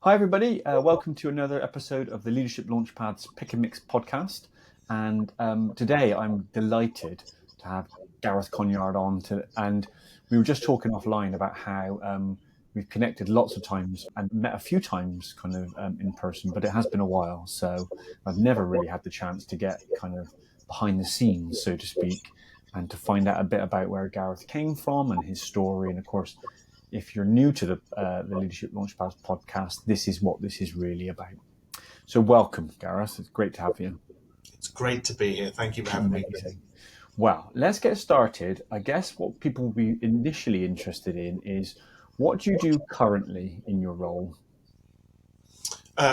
Hi, everybody. Welcome to another episode of the Leadership Launchpad's Pick and Mix podcast. And today I'm delighted to have Gareth Conyard on. And we were just talking offline about how we've connected lots of times and met a few times kind of in person, but it has been a while. So I've never really had the chance to get kind of behind the scenes, so to speak, and to find out a bit about where Gareth came from and his story. And of course, if you're new to the Leadership Launchpad podcast, this is what this is really about. So welcome, Gareth. It's great to have you. It's great to be here. Thank you for having me. Well, let's get started. I guess what people will be initially interested in is what do you do currently in your role?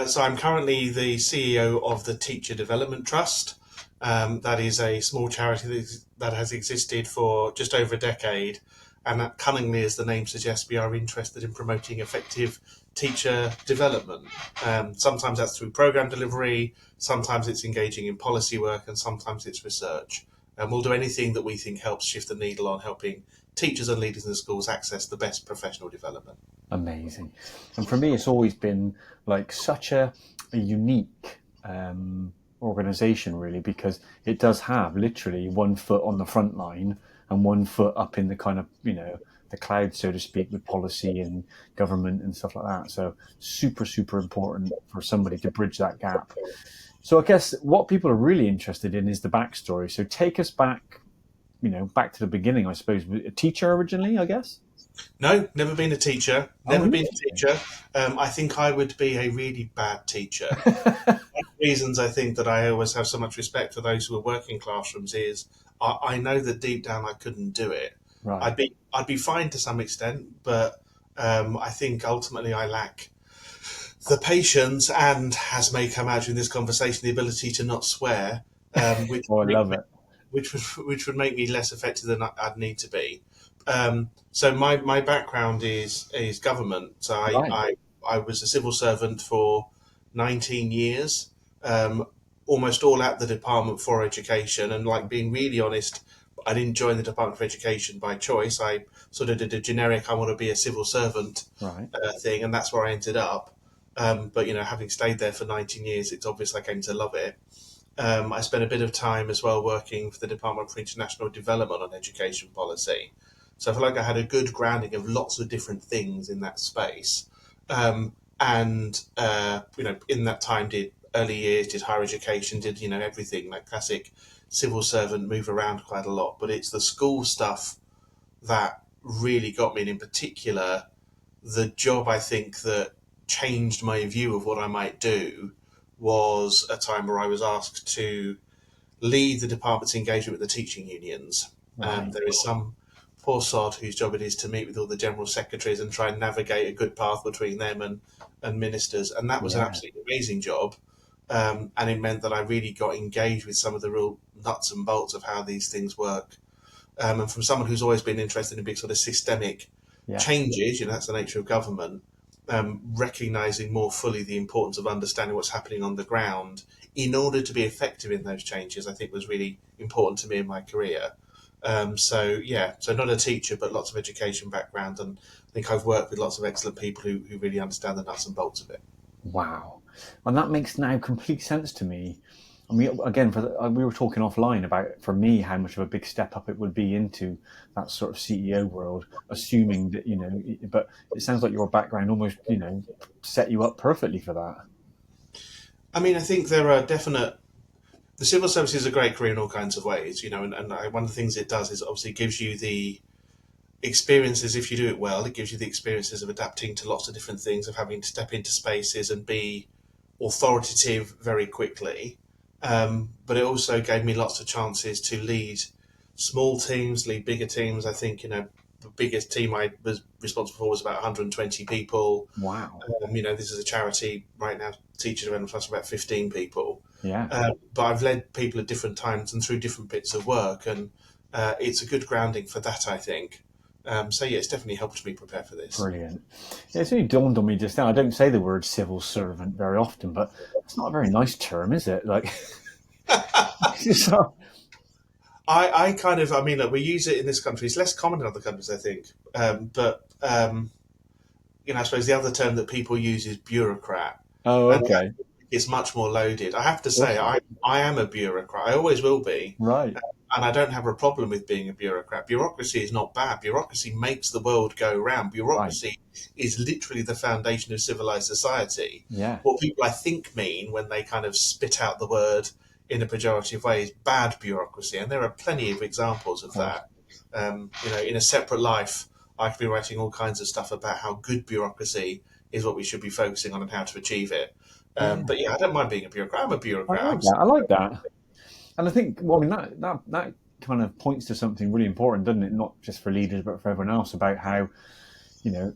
So I'm currently the CEO of the Teacher Development Trust. That is a small charity that has existed for just over a decade. And that cunningly, as the name suggests, we are interested in promoting effective teacher development. Sometimes that's through program delivery, sometimes it's engaging in policy work, and sometimes it's research. And we'll do anything that we think helps shift the needle on helping teachers and leaders in the schools access the best professional development. Amazing. And for me, it's always been like such a unique organization, really, because it does have literally one foot on the front line and one foot up in the kind of, the cloud, so to speak, with policy and government and stuff like that. So super, super important for somebody to bridge that gap. So I guess what people are really interested in is the backstory. So take us back, back to the beginning, I suppose. A teacher originally, I guess? No, never been a teacher. Oh, Never been a teacher. I think I would be a really bad teacher. Reasons I think that I always have so much respect for those who are working classrooms is I know that deep down I couldn't do it. Right. I'd be fine to some extent, but I think ultimately I lack the patience and, as may come out in this conversation, the ability to not swear, which Oh, I love it. which would make me less effective than I'd need to be. So my background is government. So Right. I was a civil servant for 19 years, almost all at the Department for Education. And like being really honest, I didn't join the Department for Education by choice. I sort of did a generic, I want to be a civil servant Right. thing, and that's where I ended up. But having stayed there for 19 years, it's obvious I came to love it. I spent a bit of time as well working for the Department for International Development on education policy. So I feel like I had a good grounding of lots of different things in that space. In that time did early years, did higher education, did, everything like classic civil servant, move around quite a lot. But it's the school stuff that really got me. And in particular, the job I think that changed my view of what I might do was a time where I was asked to lead the department's engagement with the teaching unions. Right. There is some poor sod whose job it is to meet with all the general secretaries and try and navigate a good path between them and ministers. And that was an Yeah. absolutely amazing job. And it meant that I really got engaged with some of the real nuts and bolts of how these things work. And from someone who's always been interested in big sort of systemic Yes. changes, that's the nature of government, recognizing more fully the importance of understanding what's happening on the ground in order to be effective in those changes, I think was really important to me in my career. So not a teacher, but lots of education background. And I think I've worked with lots of excellent people who really understand the nuts and bolts of it. Wow. And that makes now complete sense to me. I mean, again, we were talking offline about, for me, how much of a big step up it would be into that sort of CEO world, assuming that, but it sounds like your background almost, set you up perfectly for that. I mean, I think there are the civil service is a great career in all kinds of ways, one of the things it does is obviously gives you the experiences, if you do it well, it gives you the experiences of adapting to lots of different things, of having to step into spaces and be authoritative very quickly. But it also gave me lots of chances to lead small teams, lead bigger teams. I think, the biggest team I was responsible for was about 120 people. Wow. This is a charity right now, Teacher Development Trust, about 15 people. Yeah. But I've led people at different times and through different bits of work, and it's a good grounding for that, I think. It's definitely helped me prepare for this. Brilliant. Yeah, it's only dawned on me just now. I don't say the word civil servant very often, but it's not a very nice term, is it? Like, so, Look, we use it in this country. It's less common in other countries, I think. I suppose the other term that people use is bureaucrat. Oh, And okay. it's much more loaded. I have to say, Awesome. I am a bureaucrat. I always will be. Right. And I don't have a problem with being a bureaucrat. Bureaucracy is not bad. Bureaucracy makes the world go round. Right. Bureaucracy is literally the foundation of civilized society. Yeah. What people, I think, mean when they kind of spit out the word in a pejorative way is bad bureaucracy. And there are plenty of examples of Of course. that. In a separate life, I could be writing all kinds of stuff about how good bureaucracy is what we should be focusing on and how to achieve it. Yeah. But yeah, I don't mind being a bureaucrat. I'm a I bureaucrat. like that. I like that. And I think, well, I mean, that kind of points to something really important, doesn't it? Not just for leaders, but for everyone else, about how, you know,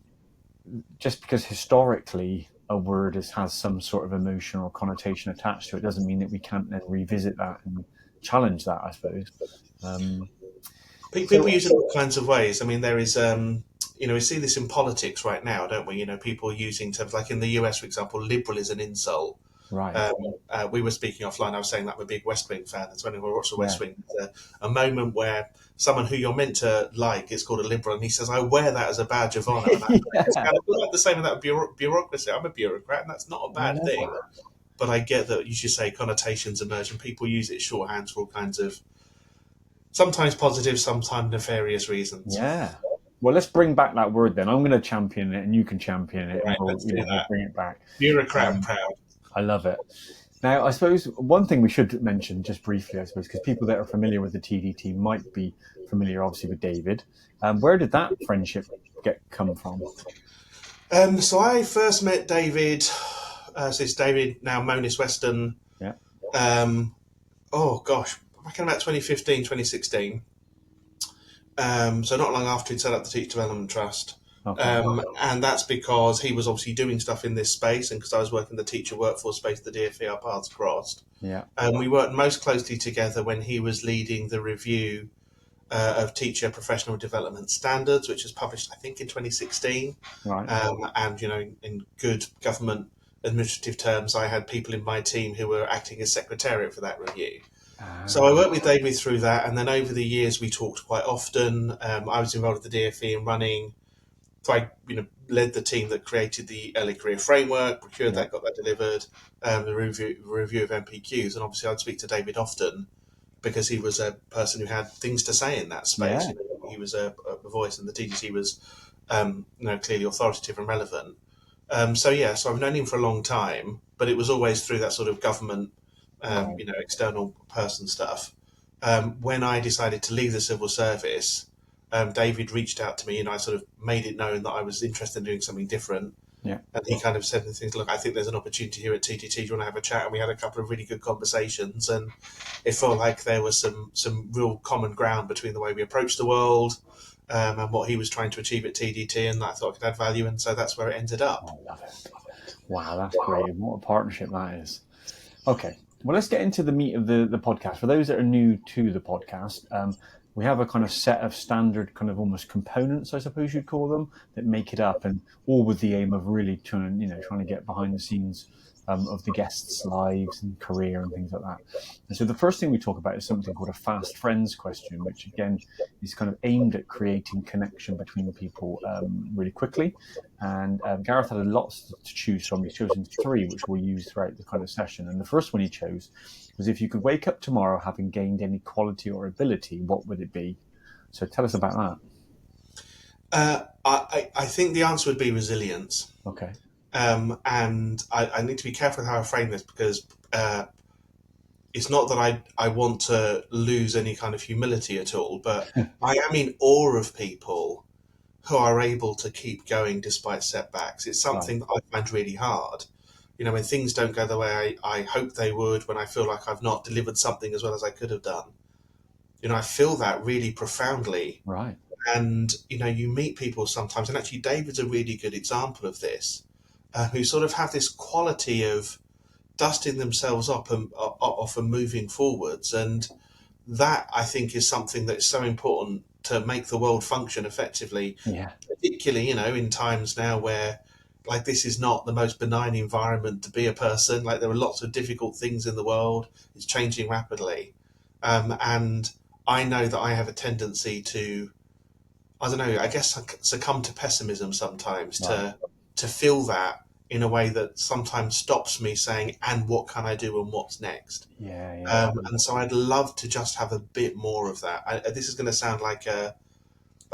just because historically a word has some sort of emotional connotation attached to it doesn't mean that we can't then revisit that and challenge that, I suppose. Um, People so, use it in all kinds of ways. I mean, there is, we see this in politics right now, don't we? People using terms like in the US, for example, liberal is an insult. right. We were speaking offline. I was saying that I'm a big West Wing fan, and so when we watch the Yeah. West Wing, a moment where someone who you're meant to like is called a liberal, and he says, "I wear that as a badge of honour." And it's Yeah. kind of like the same with that bureaucracy. I'm a bureaucrat, and that's not a I bad love thing. that. But I get that you should say connotations emerge, and people use it shorthand for all kinds of sometimes positive, sometimes nefarious reasons. Yeah. Well, let's bring back that word then. I'm going to champion it, and you can champion it, and Right, let's do we'll that. bring it back. Bureaucrat and proud. I love it. Now, I suppose one thing we should mention just briefly, I suppose, because people that are familiar with the TDT might be familiar, obviously, with David. Where did that friendship come from? So I first met David. So it's David now Monis Weston. Yeah. Oh gosh, back in about 2015, 2016. So not long after he'd set up the Teach Development Trust. Okay. And that's because he was obviously doing stuff in this space, and because I was working the teacher workforce space, the DFE, our paths crossed. Yeah. We worked most closely together when he was leading the review of teacher professional development standards, which was published, I think, in 2016. Right. And in good government administrative terms, I had people in my team who were acting as secretariat for that review. So I worked with David through that, and then over the years we talked quite often. I was involved with the DFE in running. So I, led the team that created the early career framework, procured that, got that delivered, the review of MPQs, and obviously I'd speak to David often because he was a person who had things to say in that space. Yeah. He was a voice, and the TDT was, clearly authoritative and relevant. So I've known him for a long time, but it was always through that sort of government, external person stuff. When I decided to leave the civil service, David reached out to me, and I sort of made it known that I was interested in doing something different. Yeah. And he kind of said things, look, I think there's an opportunity here at TTT. Do you want to have a chat? And we had a couple of really good conversations, and it felt like there was some real common ground between the way we approached the world and what he was trying to achieve at TDT, and I thought I could add value, and so that's where it ended up. I love it. Wow, that's great. What a partnership that is. Okay. Well, let's get into the meat of the podcast. For those that are new to the podcast, we have a kind of set of standard kind of almost components, I suppose you'd call them, that make it up, and all with the aim of really trying to get behind the scenes of the guests' lives and career and things like that. And so the first thing we talk about is something called a fast friends question, which again is kind of aimed at creating connection between people really quickly. And Gareth had lots to choose from. He's chosen 3, which we'll use throughout the kind of session. And the first one he chose was, if you could wake up tomorrow having gained any quality or ability, what would it be? So tell us about that. I think the answer would be resilience. Okay. And I need to be careful how I frame this, because it's not that I want to lose any kind of humility at all, but I am in awe of people who are able to keep going despite setbacks. It's something that I find really hard. When things don't go the way I hope they would, when I feel like I've not delivered something as well as I could have done, I feel that really profoundly. Right. And, you meet people sometimes, and actually David's a really good example of this, who sort of have this quality of dusting themselves off and moving forwards. And that, I think, is something that's so important to make the world function effectively. Yeah. Particularly, in times now where, like, this is not the most benign environment to be a person. Like, there are lots of difficult things in the world. It's changing rapidly. And I know that I have a tendency to, I don't know, I guess succumb to pessimism sometimes, Right. to feel that in a way that sometimes stops me saying, and what can I do and what's next? Yeah. And so I'd love to just have a bit more of that. This is going to sound like I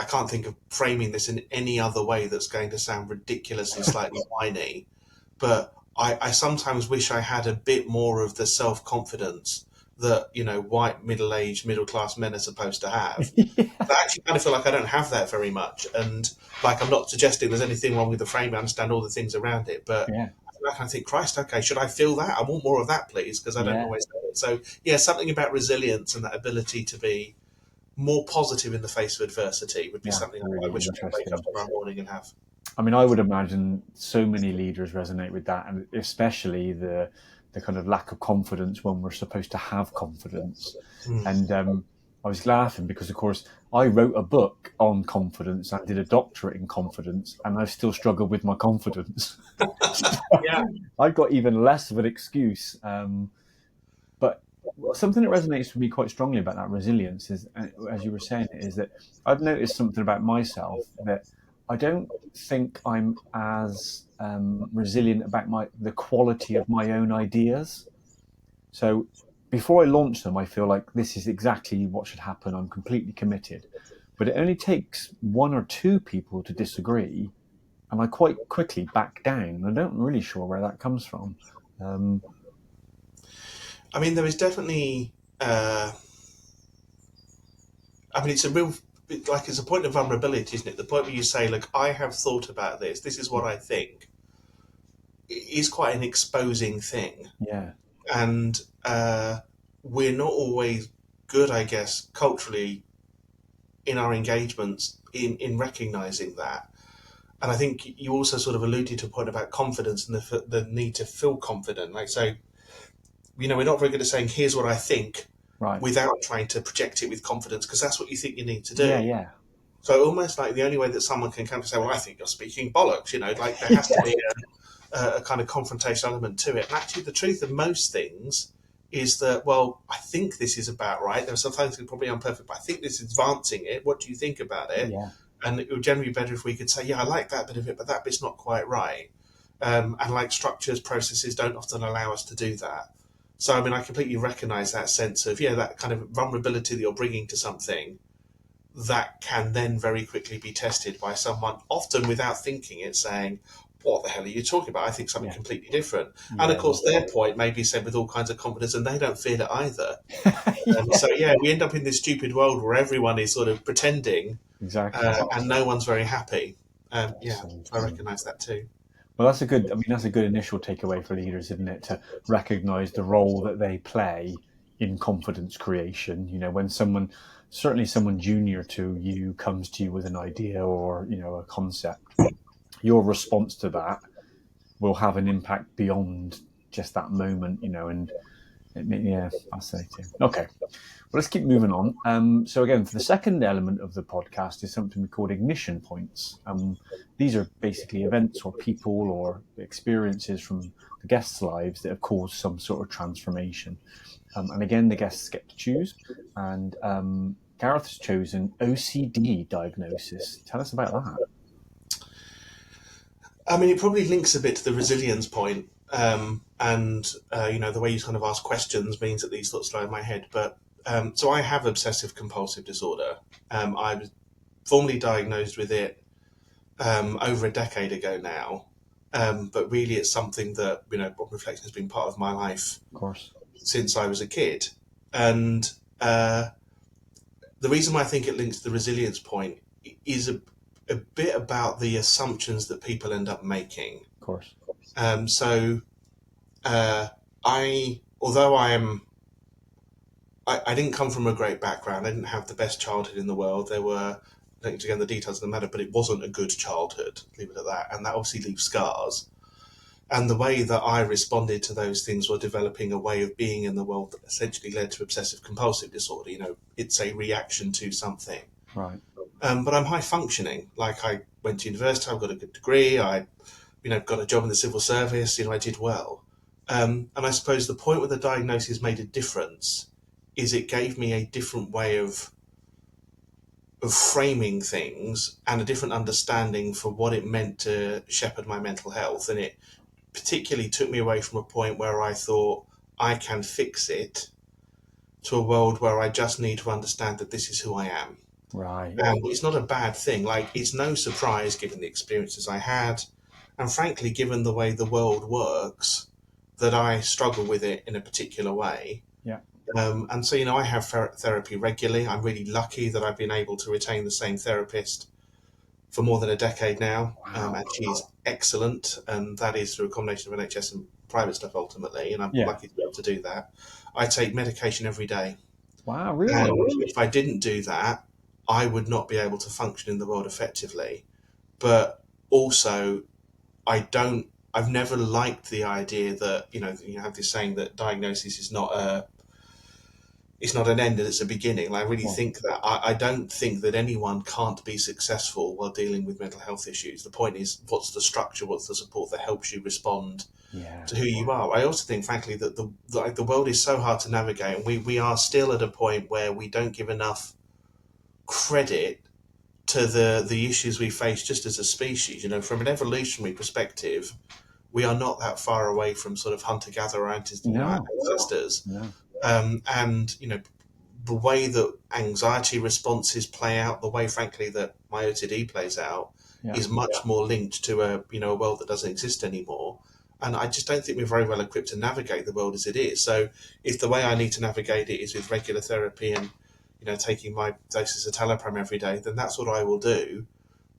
can't think of framing this in any other way that's going to sound ridiculously slightly whiny, but I sometimes wish I had a bit more of the self-confidence that, white, middle-aged, middle-class men are supposed to have. Yeah. I actually kind of feel like I don't have that very much. And like, I'm not suggesting there's anything wrong with the frame. I understand all the things around it, but Yeah. I kind of think, Christ, okay, should I feel that? I want more of that, please, because I don't Yeah. always know it. So, yeah, something about resilience and that ability to be more positive in the face of adversity would be something I Really wish I could wake up interesting. tomorrow morning and have. I mean, I would imagine so many leaders resonate with that, and especially the kind of lack of confidence when we're supposed to have confidence. And I was laughing because, of course, I wrote a book on confidence. I did a doctorate in confidence, and I still struggle with my confidence. Yeah. I've got even less of an excuse. But something that resonates with me quite strongly about that resilience is, as you were saying, is that I've noticed something about myself that I don't think I'm as resilient about the quality of my own ideas. So before I launch them, I feel like this is exactly what should happen. I'm completely committed. But it only takes one or two people to disagree, and I quite quickly back down. I'm not really sure where that comes from. I mean, there is definitely, it's a real, like, it's a point of vulnerability, isn't it? The point where you say, look, I have thought about this is what I think, is quite an exposing thing. Yeah, And we're not always good, I guess, culturally in our engagements in recognizing that. And I think you also sort of alluded to a point about confidence and the need to feel confident. Like, so, we're not very good at saying, here's what I think, right. without trying to project it with confidence, because that's what you think you need to Yeah, do. yeah. So almost like the only way that someone can come to say, well, I think you're speaking bollocks, like there has to be a kind of confrontation element to it. And actually, the truth of most things is that, well, I think this is about right. There are some things that are probably imperfect, but I think this is advancing it. What do you think about it? Yeah. And it would generally be better if we could say, yeah, I like that bit of it, but that bit's not quite right. And like structures, processes don't often allow us to do that. So, I mean, I completely recognize that sense of, that kind of vulnerability that you're bringing to something that can then very quickly be tested by someone, often without thinking it, saying, what the hell are you talking about? I think something Yeah. completely different. Yeah, And of course, their point may be said with all kinds of confidence, and they don't feel it either. yeah. So, we end up in this stupid world where everyone is sort of pretending, Exactly. and no one's very happy. So I true. recognise that too. Well, that's a good initial takeaway for leaders, isn't it? To recognize the role that they play in confidence creation. When certainly someone junior to you comes to you with an idea or, a concept, your response to that will have an impact beyond just that moment, and yeah, fascinating. Okay. Well, let's keep moving on. So again, for the second element of the podcast is something we call ignition points. These are basically events or people or experiences from the guests' lives that have caused some sort of transformation. And again, the guests get to choose. And Gareth's chosen OCD diagnosis. Tell us about that. I mean, it probably links a bit to the resilience point, the way you kind of ask questions means that these thoughts lie in my head. But so I have obsessive compulsive disorder. I was formally diagnosed with it over a decade ago now, but really it's something that on reflection has been part of my life Of course. since I was a kid. And the reason why I think it links to the resilience point is a bit about the assumptions that people end up making. Of course. Although I didn't come from a great background. I didn't have the best childhood in the world. There were, again, the details don't matter, but it wasn't a good childhood, leave it at that. And that obviously leaves scars. And the way that I responded to those things were developing a way of being in the world that essentially led to obsessive compulsive disorder. It's a reaction to something. Right. But I'm high functioning. Like, I went to university, I've got a good degree, I got a job in the civil service, I did well. And I suppose the point where the diagnosis made a difference is it gave me a different way of of framing things and a different understanding for what it meant to shepherd my mental health. And it particularly took me away from a point where I thought I can fix it to a world where I just need to understand that this is who I am. Right. And it's not a bad thing. Like, it's no surprise given the experiences I had, and frankly, given the way the world works, that I struggle with it in a particular way. Yeah. And so, I have therapy regularly. I'm really lucky that I've been able to retain the same therapist for more than a decade now. Wow. And she's excellent. And that is through a combination of NHS and private stuff ultimately. And I'm Yeah. lucky to be able to do that. I take medication every day. Wow. Really? And if I didn't do that, I would not be able to function in the world effectively. But also, I've never liked the idea that, you have this saying that diagnosis is not it's not an end and it's a beginning. I really think that I don't think that anyone can't be successful while dealing with mental health issues. The point is, what's the structure, what's the support that helps you respond to who you are. I also think, frankly, that the world is so hard to navigate, and we are still at a point where we don't give enough credit to the issues we face just as a species. From an evolutionary perspective, we are not that far away from sort of hunter-gatherer ancestors. No. And the way that anxiety responses play out, the way, frankly, that my OCD plays out, is much more linked to a world that doesn't exist anymore. And I just don't think we're very well equipped to navigate the world as it is. So if the way I need to navigate it is with regular therapy and taking my doses of talipram every day, then that's what I will do.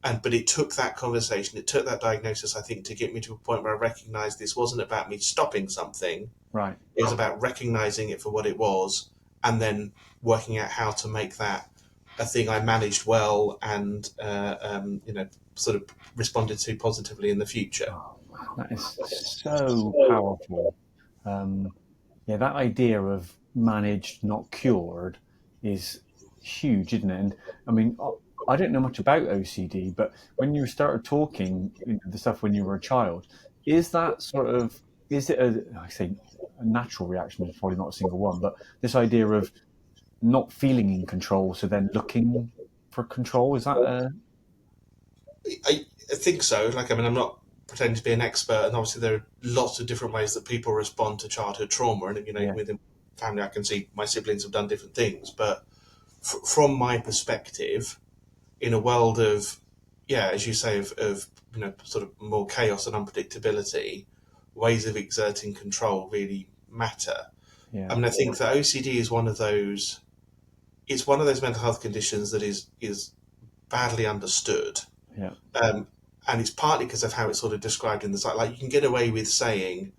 But it took that conversation, it took that diagnosis, I think, to get me to a point where I recognised this wasn't about me stopping something. Right. It was about recognising it for what it was, and then working out how to make that a thing I managed well and sort of responded to positively in the future. Oh, that is so powerful. That idea of managed, not cured, is huge, isn't it? And I mean, I don't know much about OCD, but when you started talking the stuff when you were a child, is it a natural reaction? It's probably not a single one, but this idea of not feeling in control, so then looking for control, is that I think so. Like, I mean, I'm not pretending to be an expert, and obviously there are lots of different ways that people respond to childhood trauma. And within family, I can see my siblings have done different things. But from my perspective, in a world of, as you say, of sort of more chaos and unpredictability, ways of exerting control really matter. I mean, I think that OCD is one of those. It's one of those mental health conditions that is badly understood. Yeah. And it's partly because of how it's sort of described in the site. Like, you can get away with saying,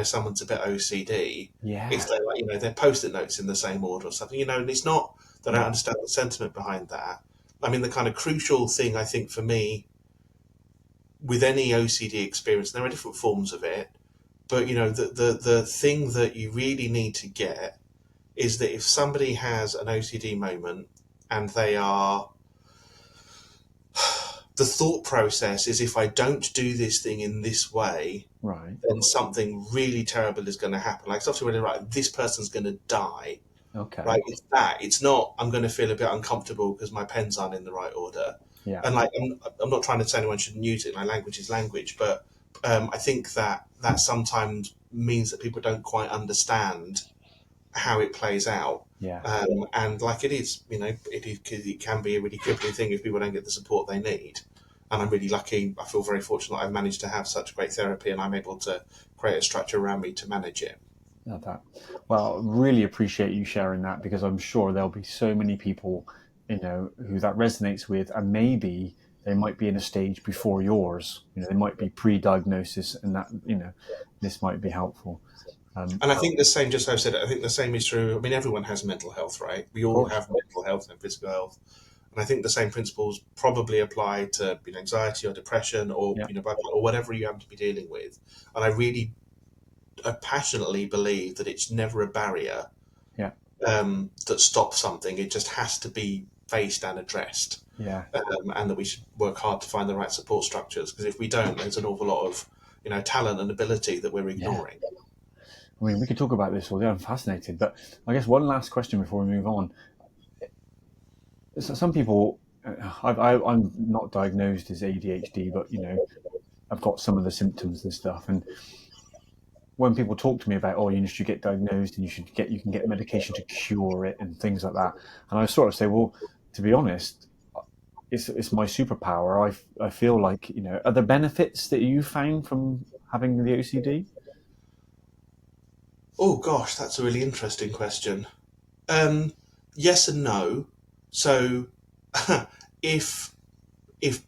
someone's a bit OCD if they're they're post-it notes in the same order or something. And it's not that I understand the sentiment behind that. I mean, the kind of crucial thing, I think, for me, with any OCD experience, there are different forms of it, but the thing that you really need to get is that if somebody has an OCD moment and they are, the thought process is, if I don't do this thing in this way, right, then something really terrible is going to happen. Like, it's often really right, this person's going to die. Okay. Right, it's not, I'm going to feel a bit uncomfortable because my pens aren't in the right order. Yeah. And like, I'm not trying to say anyone shouldn't use it. Like, language is language, but I think that sometimes means that people don't quite understand how it plays out. Yeah. And like, it can be a really crippling thing if people don't get the support they need. And I'm really lucky. I feel very fortunate I've managed to have such great therapy, and I'm able to create a structure around me to manage it. Well, really appreciate you sharing that, because I'm sure there'll be so many people, who that resonates with, and maybe they might be in a stage before yours. They might be pre-diagnosis, and that, this might be helpful. And I think the same, just as I've said, I think the same is true. I mean, everyone has mental health, right? We all have mental health and physical health. And I think the same principles probably apply to anxiety or depression or, or whatever you happen to be dealing with. And I passionately believe that it's never a barrier that stops something. It just has to be faced and addressed. And that we should work hard to find the right support structures, because if we don't, there's an awful lot of talent and ability that we're ignoring. I mean, we could talk about this all day. I'm fascinated, but I guess one last question before we move on. So some people I'm not diagnosed as ADHD, but I've got some of the symptoms and stuff. And when people talk to me about, oh, you should get diagnosed and you can get medication to cure it and things like that, and I sort of say, well, to be honest, it's my superpower. I feel like, are there benefits that you found from having the OCD? Oh gosh, that's a really interesting question. Um, yes and no. So, if if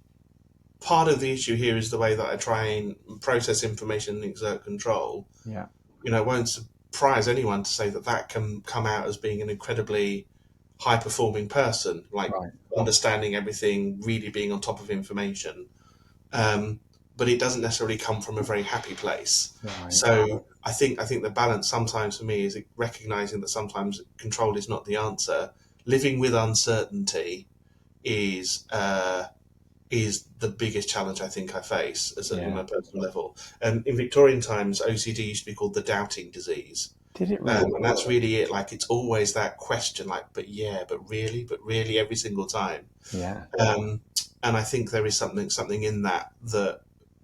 part of the issue here is the way that I try and process information and exert control, Yeah. it won't surprise anyone to say that that can come out as being an incredibly high performing person, like Right. understanding everything, really being on top of information. Um, but it doesn't necessarily come from a very happy place. Right. So I think the balance sometimes for me is recognizing that sometimes control is not the answer. Living with uncertainty is is the biggest challenge I think I face, certainly on Yeah. a personal level. In Victorian times, OCD used to be called the doubting disease. Did it really? And that's really it. Like, it's always that question, like, but yeah, but really, every single time. Yeah. Um, and I think there is something in that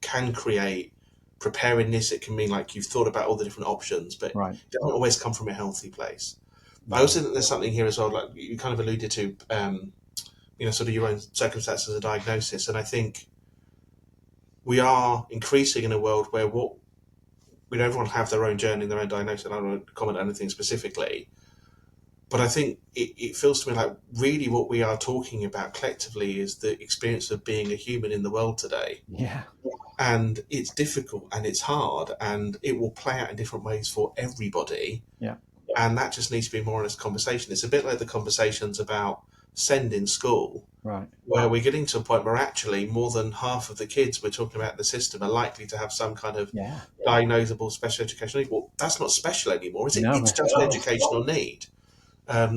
can create preparedness. It can mean like you've thought about all the different options, but Right. it doesn't always come from a healthy place. I Right. also think there's something here as well, like you kind of alluded to, sort of your own circumstances of diagnosis. And I think we are increasing in a world where everyone have their own journey, their own diagnosis. And I don't want to comment on anything specifically, but I think it feels to me like really what we are talking about collectively is the experience of being a human in the world today. Yeah. And it's difficult and it's hard and it will play out in different ways for everybody. Yeah. And that just needs to be a more honest conversation. It's a bit like the conversations about SEND in school, Right. where we're getting to a point where actually more than half of the kids we're talking about in the system are likely to have some kind of Yeah. diagnosable special educational need. Well, that's not special anymore, is it? No. It's just an educational need.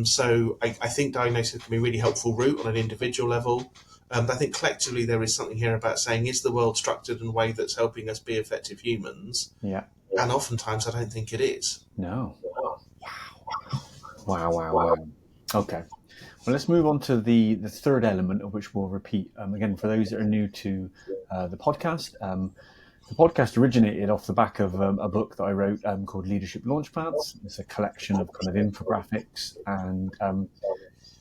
So I think diagnosis can be a really helpful route on an individual level. But I think collectively there is something here about saying, is the world structured in a way that's helping us be effective humans? Yeah. And oftentimes I don't think it is. No. Wow. Wow. Wow. Okay. Well, let's move on to the third element, of which we'll repeat again for those that are new to the podcast. The podcast originated off the back of a book that I wrote called Leadership Launchpads. It's a collection of kind of infographics, and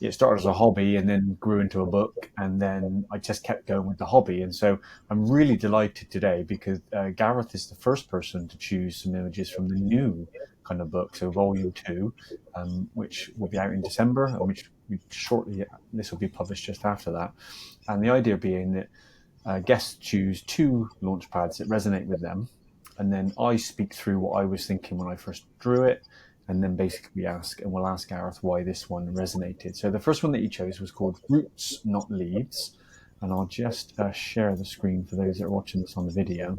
it started as a hobby and then grew into a book, and then I just kept going with the hobby. And so I'm really delighted today because Gareth is the first person to choose some images from the new kind of book, so Volume 2, which will be out in December, and which shortly, this will be published just after that. And the idea being that guests choose 2 launch pads that resonate with them, and then I speak through what I was thinking when I first drew it, and then basically we'll ask Gareth why this one resonated. So the first one that he chose was called Roots, Not Leaves, and I'll just share the screen for those that are watching this on the video.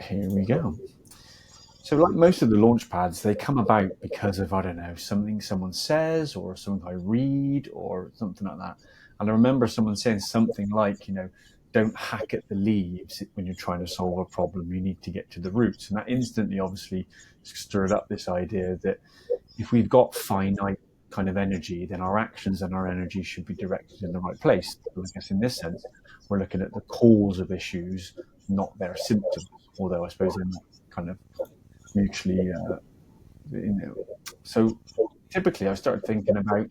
Here we go. So like most of the launch pads, they come about because of, I don't know, something someone says or something I read or something like that. And I remember someone saying something like, don't hack at the leaves when you're trying to solve a problem. You need to get to the roots. And that instantly obviously stirred up this idea that if we've got finite kind of energy, then our actions and our energy should be directed in the right place. So I guess in this sense, we're looking at the cause of issues, not their symptoms, although I suppose they're not kind of mutually, So typically I started thinking about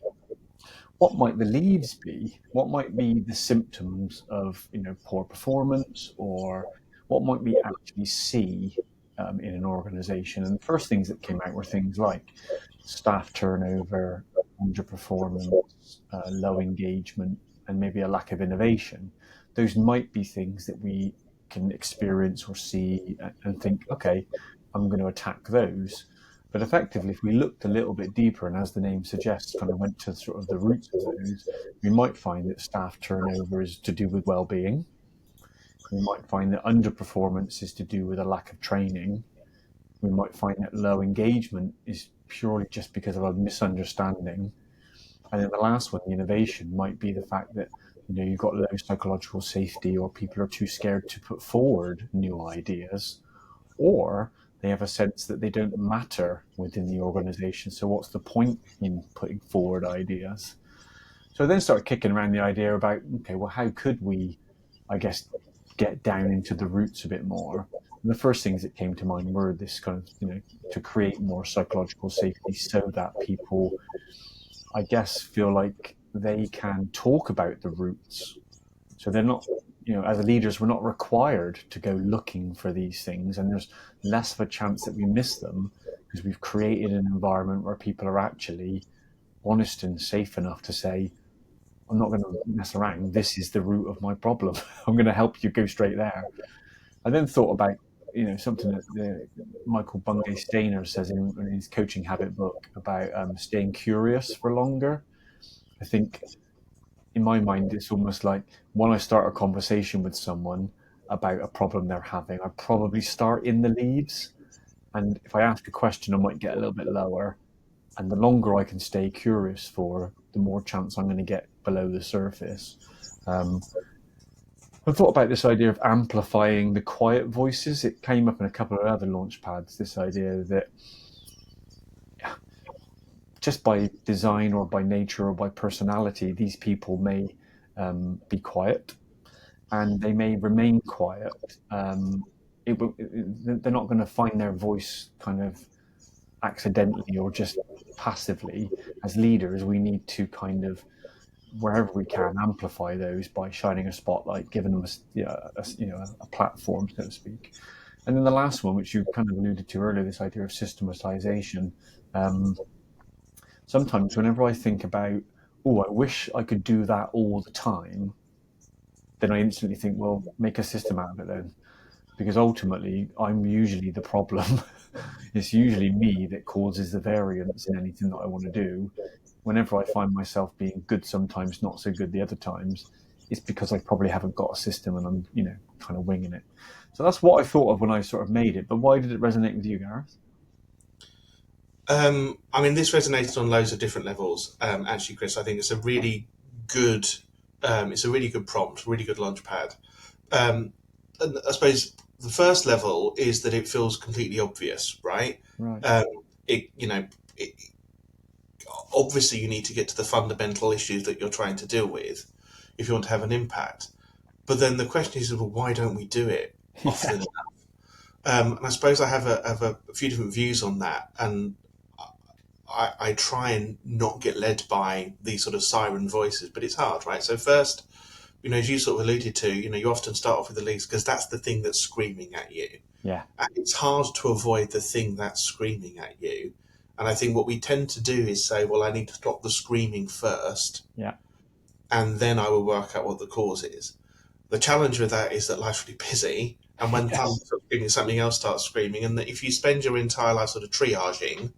what might the leaves be? What might be the symptoms of, poor performance, or what might we actually see in an organization? And the first things that came out were things like staff turnover, underperformance, low engagement, and maybe a lack of innovation. Those might be things that we can experience or see and think, okay, I'm going to attack those. But effectively, if we looked a little bit deeper, and as the name suggests, kind of went to sort of the roots of those, we might find that staff turnover is to do with well-being. We might find that underperformance is to do with a lack of training. We might find that low engagement is purely just because of a misunderstanding. And then the last one, the innovation, might be the fact that you've got low psychological safety, or people are too scared to put forward new ideas, or they have a sense that they don't matter within the organization. So what's the point in putting forward ideas? So I then started kicking around the idea about, okay, well, how could we, I guess, get down into the roots a bit more? And the first things that came to mind were this kind of, to create more psychological safety so that people, I guess, feel like they can talk about the roots. So they're not, as leaders, we're not required to go looking for these things, and there's less of a chance that we miss them because we've created an environment where people are actually honest and safe enough to say, I'm not going to mess around. This is the root of my problem. I'm going to help you go straight there. I then thought about, something that Michael Bungay Stainer says in his coaching habit book about staying curious for longer. I think in my mind, it's almost like when I start a conversation with someone about a problem they're having, I probably start in the leaves. And if I ask a question, I might get a little bit lower. And the longer I can stay curious for, the more chance I'm going to get below the surface. I thought about this idea of amplifying the quiet voices. It came up in a couple of other launch pads, this idea that just by design or by nature or by personality, these people may be quiet and they may remain quiet. They're not going to find their voice kind of accidentally or just passively. As leaders, we need to kind of, wherever we can, amplify those by shining a spotlight, giving them a platform, so to speak. And then the last one, which you kind of alluded to earlier, this idea of systematization. Sometimes whenever I think about, I wish I could do that all the time, then I instantly think, well, make a system out of it then. Because ultimately, I'm usually the problem. It's usually me that causes the variance in anything that I want to do. Whenever I find myself being good sometimes, not so good the other times, it's because I probably haven't got a system and I'm, kind of winging it. So that's what I thought of when I sort of made it. But why did it resonate with you, Gareth? This resonated on loads of different levels. Actually, Chris, I think it's a really good, prompt, really good launch pad. And I suppose the first level is that it feels completely obvious, right? Right. Obviously you need to get to the fundamental issues that you're trying to deal with if you want to have an impact. But then the question is, well, why don't we do it often enough? And I suppose I have a few different views on that, and I try and not get led by these sort of siren voices, but it's hard, right? So first, as you sort of alluded to, you often start off with the leads because that's the thing that's screaming at you. Yeah. And it's hard to avoid the thing that's screaming at you. And I think what we tend to do is say, well, I need to stop the screaming first. Yeah. And then I will work out what the cause is. The challenge with that is that life's really busy. And when something else starts screaming, and that if you spend your entire life sort of triaging,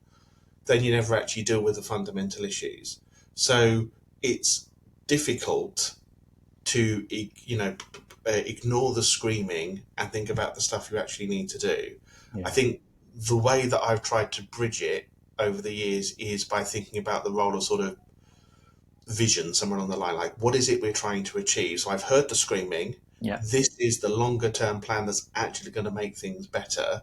then you never actually deal with the fundamental issues. So it's difficult to, ignore the screaming and think about the stuff you actually need to do. Yeah. I think the way that I've tried to bridge it over the years is by thinking about the role of sort of vision somewhere on the line, like what is it we're trying to achieve? So I've heard the screaming. Yeah. This is the longer term plan that's actually going to make things better.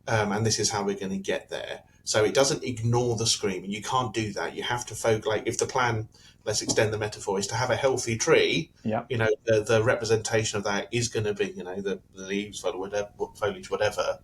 And this is how we're going to get there. So it doesn't ignore the screaming. You can't do that. You have to focus. Like if the plan, let's extend the metaphor, is to have a healthy tree. Yeah. The representation of that is going to be, the leaves, foliage, whatever.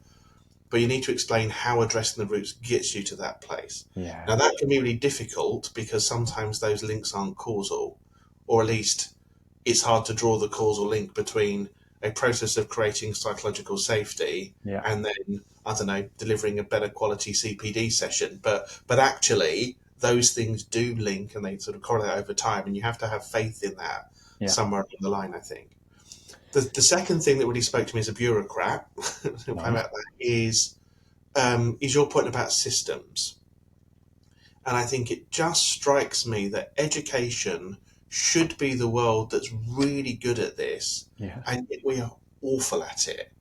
But you need to explain how addressing the roots gets you to that place. Yeah. Now that can be really difficult because sometimes those links aren't causal, or at least it's hard to draw the causal link between a process of creating psychological safety and then, I don't know, delivering a better quality CPD session. But actually, those things do link and they sort of correlate over time, and you have to have faith in that somewhere along the line, I think. The second thing that really spoke to me as a bureaucrat about that is your point about systems. And I think it just strikes me that education should be the world that's really good at this, and yet we are awful at it.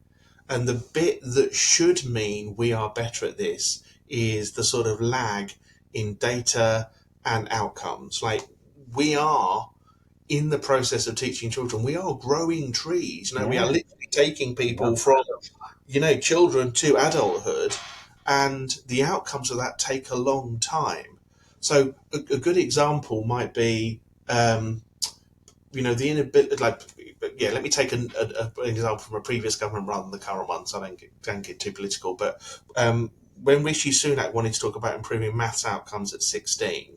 And the bit that should mean we are better at this is the sort of lag in data and outcomes. Like we are in the process of teaching children, we are growing trees. We are literally taking people from, children to adulthood, and the outcomes of that take a long time. So a good example might be The inability, let me take an example from a previous government rather than the current one, so I don't get too political. But when Rishi Sunak wanted to talk about improving maths outcomes at 16,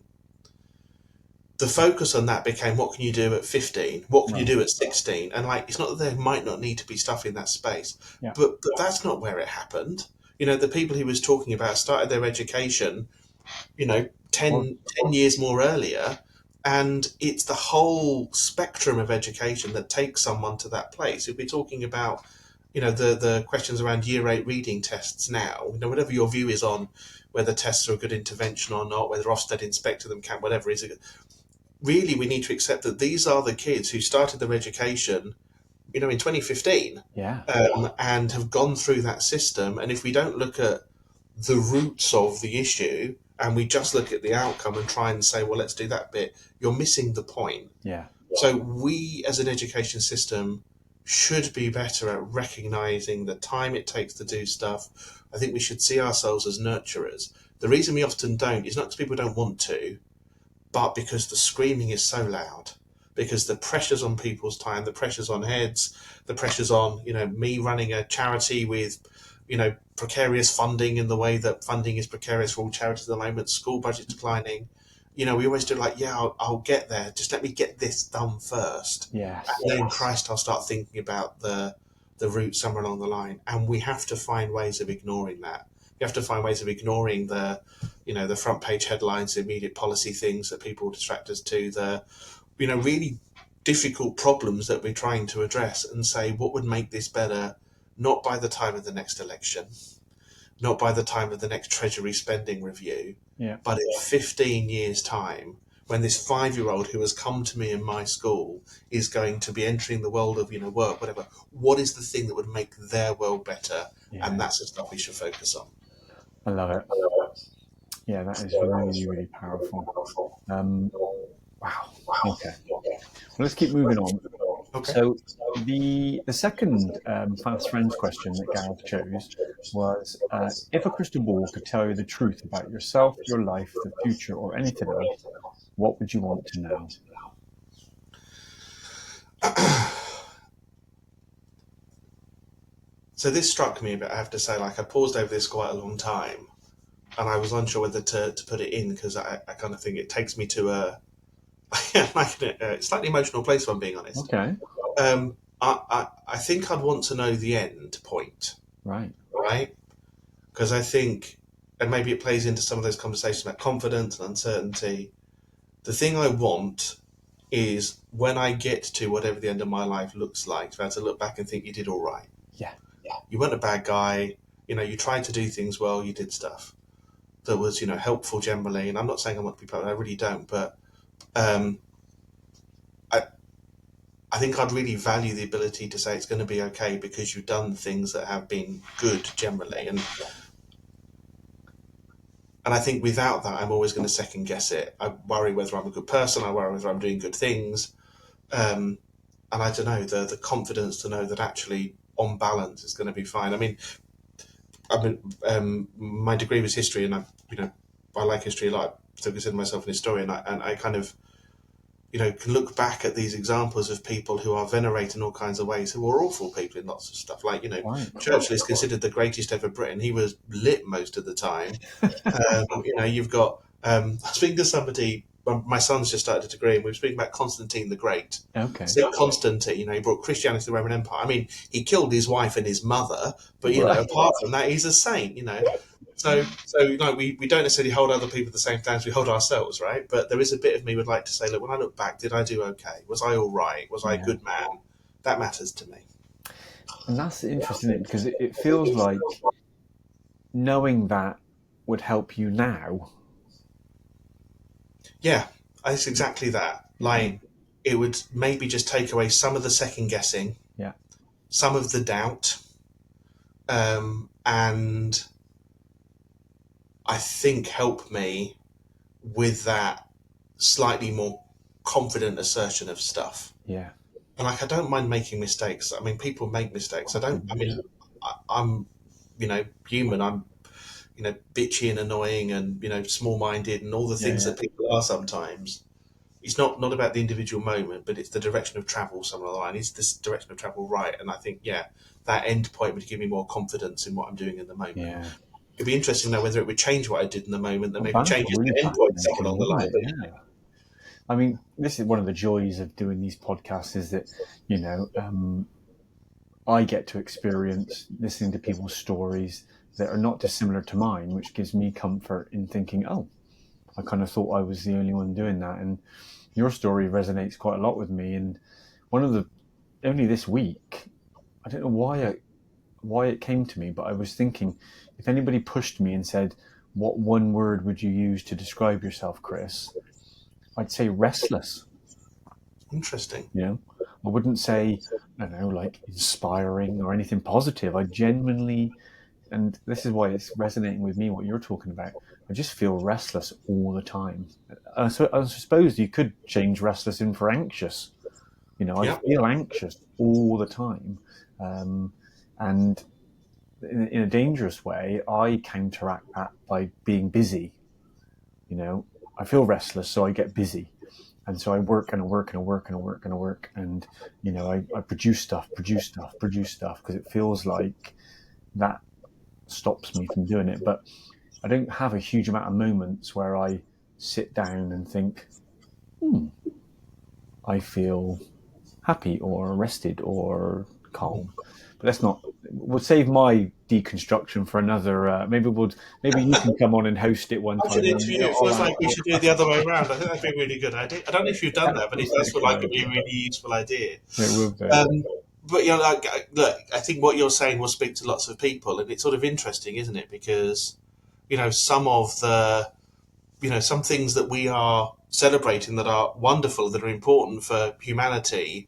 the focus on that became what can you do at 15, what can you do at 16, and it's not that there might not need to be stuff in that space, but that's not where it happened. The people he was talking about started their education 10 years more earlier, and it's the whole spectrum of education that takes someone to that place. If we're talking about the questions around year 8 reading tests now, whatever your view is on whether tests are a good intervention or not, whether Ofsted inspected them, whatever is it, really we need to accept that these are the kids who started their education in 2015 and have gone through that system. And if we don't look at the roots of the issue and we just look at the outcome and try and say, well, let's do that bit, you're missing the point. So we as an education system should be better at recognizing the time it takes to do stuff. I think we should see ourselves as nurturers. The reason we often don't is not because people don't want to, but because the screaming is so loud, because the pressures on people's time, the pressures on heads, the pressures on, me running a charity with, precarious funding in the way that funding is precarious for all charities at the moment, school budget declining. We always do I'll get there. Just let me get this done first. Yes. And then Christ, I'll start thinking about the route somewhere along the line. And we have to find ways of ignoring that. You have to find ways of ignoring the front page headlines, the immediate policy things that people distract us to, the, really difficult problems that we're trying to address, and say what would make this better, not by the time of the next election, not by the time of the next Treasury spending review, but in 15 years' time, when this 5-year-old who has come to me in my school is going to be entering the world of work, whatever. What is the thing that would make their world better? And that's the stuff we should focus on. I love it. Yeah, that is really, really powerful. Wow. Okay. Well, let's keep moving on. Okay. So the second Fast Friends question that Gareth chose was, if a crystal ball could tell you the truth about yourself, your life, the future, or anything else, what would you want to know? So this struck me, but I have to say, I paused over this quite a long time, and I was unsure whether to put it in, because I kind of think it takes me to a slightly emotional place, if I'm being honest. Okay. I think I'd want to know the end point. Right. Because I think, and maybe it plays into some of those conversations about confidence and uncertainty, the thing I want is when I get to whatever the end of my life looks like, to be able to look back and think you did all right. Yeah. You weren't a bad guy. You tried to do things well. You did stuff that was, helpful generally. And I'm not saying I want to be perfect. I really don't. But I think I'd really value the ability to say it's going to be okay because you've done things that have been good generally. And I think without that, I'm always going to second guess it. I worry whether I'm a good person. I worry whether I'm doing good things. And I don't know, the confidence to know that actually on balance is going to be fine. I mean, my degree was history, and I like history a lot. I still consider myself an historian, and I kind of, can look back at these examples of people who are venerated in all kinds of ways, who are awful people in lots of stuff. Churchill is considered the greatest ever Briton. He was lit most of the time. You've got, I was speaking to somebody, my son's just started a degree, and we were speaking about Constantine the Great. Okay. So Constantine, he brought Christianity to the Roman Empire. I mean, he killed his wife and his mother, but, apart from that, he's a saint, So we don't necessarily hold other people the same standards we hold ourselves, right? But there is a bit of me would like to say, look, when I look back, did I do okay? Was I all right? Was I a good man? That matters to me. And that's interesting, because it feels like knowing that would help you now. Yeah, it's exactly that. It would maybe just take away some of the second guessing, some of the doubt, and I think help me with that slightly more confident assertion of stuff. Yeah. And I don't mind making mistakes. I mean, people make mistakes. I'm human. I'm, bitchy and annoying and, small-minded and all the things that people are sometimes. it's not about the individual moment, but it's the direction of travel somewhere along the line. Is this direction of travel right? And I think, yeah, that end point would give me more confidence in what I'm doing in the moment. Yeah. It'd be interesting to know whether it would change what I did in the moment, then Well, maybe that's changes really the end point somewhere fascinating, along the wouldn't line. it? But Yeah. I mean, this is one of the joys of doing these podcasts is that, you know, I get to experience listening to people's stories that are not dissimilar to mine, which gives me comfort in thinking, oh, I kind of thought I was the only one doing that. And your story resonates quite a lot with me. And one of the, only this week, I don't know why it came to me, but I was thinking, if anybody pushed me and said, what one word would you use to describe yourself, Chris? I'd say restless. interesting. You know, I wouldn't say, I don't know, like inspiring or anything positive. I genuinely, and this is why it's resonating with me, what you're talking about. I just feel restless all the time. So I suppose you could change restless in for anxious. You know, I Yeah. feel anxious all the time. Um, and in a dangerous way, I counteract that by being busy. You know, I feel restless, so I get busy. And so I work and I work and I work and I work and I work. And, you know, I produce stuff because it feels like that stops me from doing it. But I don't have a huge amount of moments where I sit down and think, I feel happy or rested or calm. But that's not. We'll save my deconstruction for another. Maybe you can come on and host it one I should time, and interview. It I'll feels like we answer. should do it the other way around. I think that'd be a really good idea. I don't know if you've done that, but it It's an does feel like excellent it'd be a idea. really useful idea. It will do. Um, but like, look, I think what you're saying will speak to lots of people, and it's sort of interesting, isn't it? Because some of the some things that we are celebrating that are wonderful, that are important for humanity,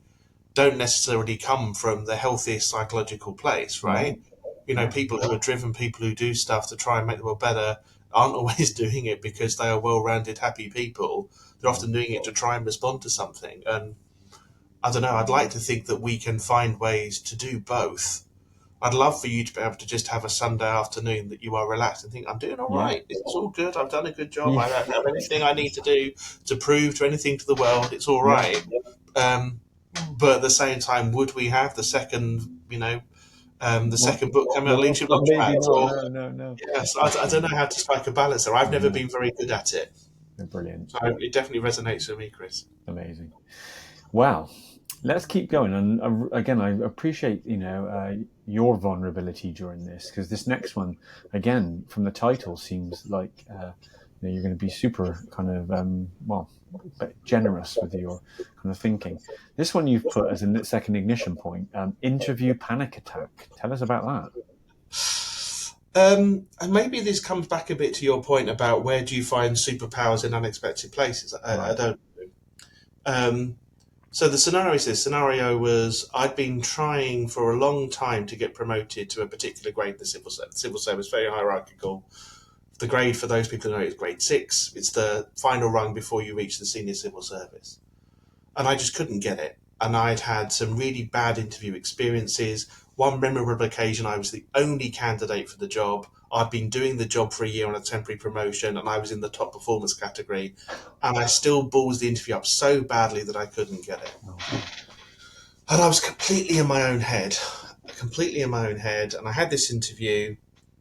don't necessarily come from the healthiest psychological place, right? No. No. People who are driven, people who do stuff to try and make the world better, aren't always doing it because they are well-rounded, happy people. They're No. often doing it to try and respond to something. And I don't know, I'd like to think that we can find ways to do both. I'd love for you to be able to just have a Sunday afternoon that you are relaxed and think, I'm doing all Yeah. right. It's all good. I've done a good job. Yeah. I don't have anything I need to do to prove to anything to the world. It's all Yeah. right. Um, but at the same time, would we have the Well, second book coming out, Leadership maybe Launchpad? not. Or No. No. No. yes, I don't know how to strike a balance there. I've never No. been very good at it. They're brilliant. So it definitely resonates with me, Chris. Amazing. Wow. Let's keep going. And again, I appreciate your vulnerability during this because this next one, again, from the title, seems like you're going to be super kind of generous with your kind of thinking. This one you've put as a second ignition point: interview panic attack. Tell us about that. And maybe this comes back a bit to your point about where do you find superpowers in unexpected places. I Right. don't. Um, so the scenario is this. Scenario was I'd been trying for a long time to get promoted to a particular grade in the civil service. Civil service, very hierarchical. The grade, for those people who know, is grade 6. It's the final rung before you reach the senior civil service. And I just couldn't get it. And I'd had some really bad interview experiences. One memorable occasion, I was the only candidate for the job. I'd been doing the job for a year on a temporary promotion, and I was in the top performance category. And I still ballsed the interview up so badly that I couldn't get it. Oh, God. And I was completely in my own head, And I had this interview.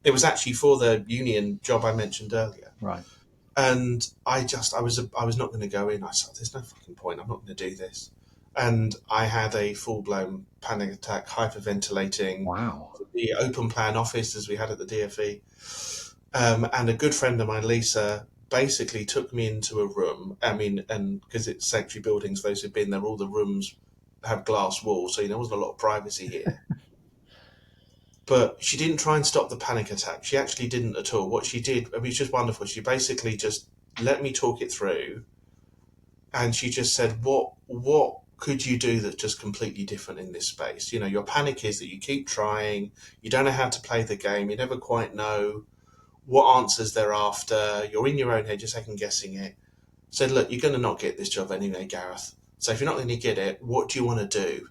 It was actually for the union job I mentioned earlier. Right. And I was not going to go in. I said, there's no fucking point. I'm not going to do this. And I had a full blown panic attack, hyperventilating, Wow. the open plan office as we had at the DFE. And a good friend of mine, Lisa, basically took me into a room. I mean, and because it's sanctuary buildings, those who've been there, all the rooms have glass walls, so there wasn't a lot of privacy here. But she didn't try and stop the panic attack. She actually didn't at all. What she did, I mean, it's just wonderful. She basically just let me talk it through, and she just said, "What could you do that's just completely different in this space? Your panic is that you keep trying, you don't know how to play the game, you never quite know what answers they're after. You're in your own head, you're second guessing it." Said, "Look, you're going to not get this job anyway, Gareth. So if you're not going to get it, what do you want to do?"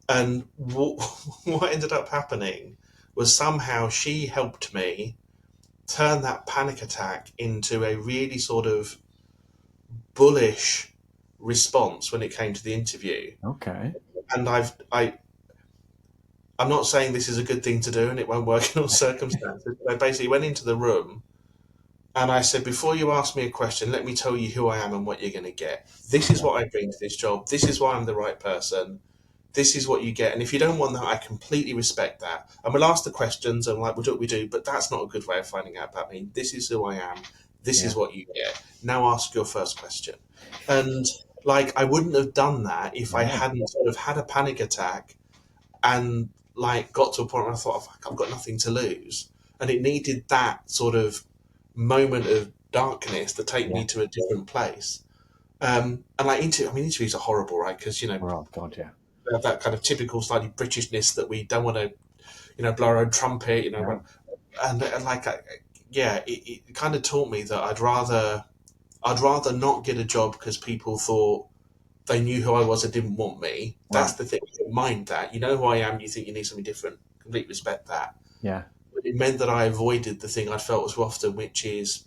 And what ended up happening was somehow she helped me turn that panic attack into a really sort of bullish, response when it came to the interview. Okay. And I'm not saying this is a good thing to do and it won't work in all circumstances. But I basically went into the room and I said, before you ask me a question, let me tell you who I am and what you're going to get. This is what I bring to this job. This is why I'm the right person. This is what you get. And if you don't want that, I completely respect that. And we'll ask the questions and like, we'll do what we do, but that's not a good way of finding out about me. This is who I am. This is what you get. Now ask your first question. And like, I wouldn't have done that if I hadn't sort of had a panic attack and like got to a point where I thought, oh, I've got nothing to lose. And it needed that sort of moment of darkness to take me to a different place. And like, interviews are horrible, right? Because, Oh God, yeah. we have that kind of typical slightly Britishness that we don't want to, blow our own trumpet, and like, it kind of taught me that I'd rather not get a job because people thought they knew who I was and didn't want me. That's the thing. Mind that. You know who I am, you think you need something different. Completely respect that. Yeah. But it meant that I avoided the thing I felt was often, which is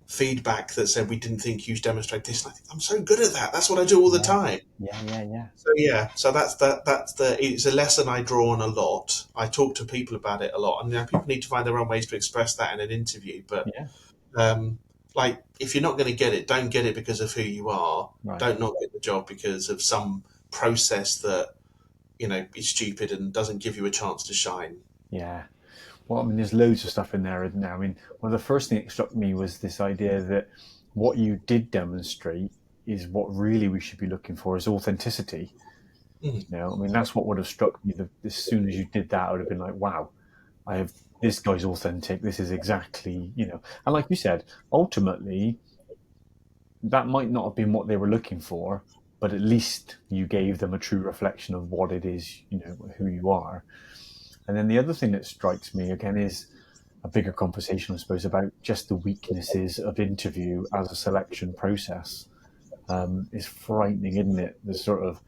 feedback that said we didn't think you demonstrate this. And I think I'm so good at that. That's what I do all the time. Yeah. So it's a lesson I draw on a lot. I talk to people about it a lot, and people need to find their own ways to express that in an interview. But like, if you're not going to get it, don't get it because of who you are. Right. Don't not get the job because of some process that is stupid and doesn't give you a chance to shine. Yeah. Well, I mean, there's loads of stuff in there, isn't there? I mean, one of the first things that struck me was this idea that what you did demonstrate is what really we should be looking for is authenticity. I mean, that's what would have struck me as soon as you did that. I would have been like, wow, this guy's authentic. This is exactly, and like you said, ultimately, that might not have been what they were looking for, but at least you gave them a true reflection of what it is, who you are. And then the other thing that strikes me again is a bigger conversation, I suppose, about just the weaknesses of interview as a selection process. Is frightening, isn't it? The sort of,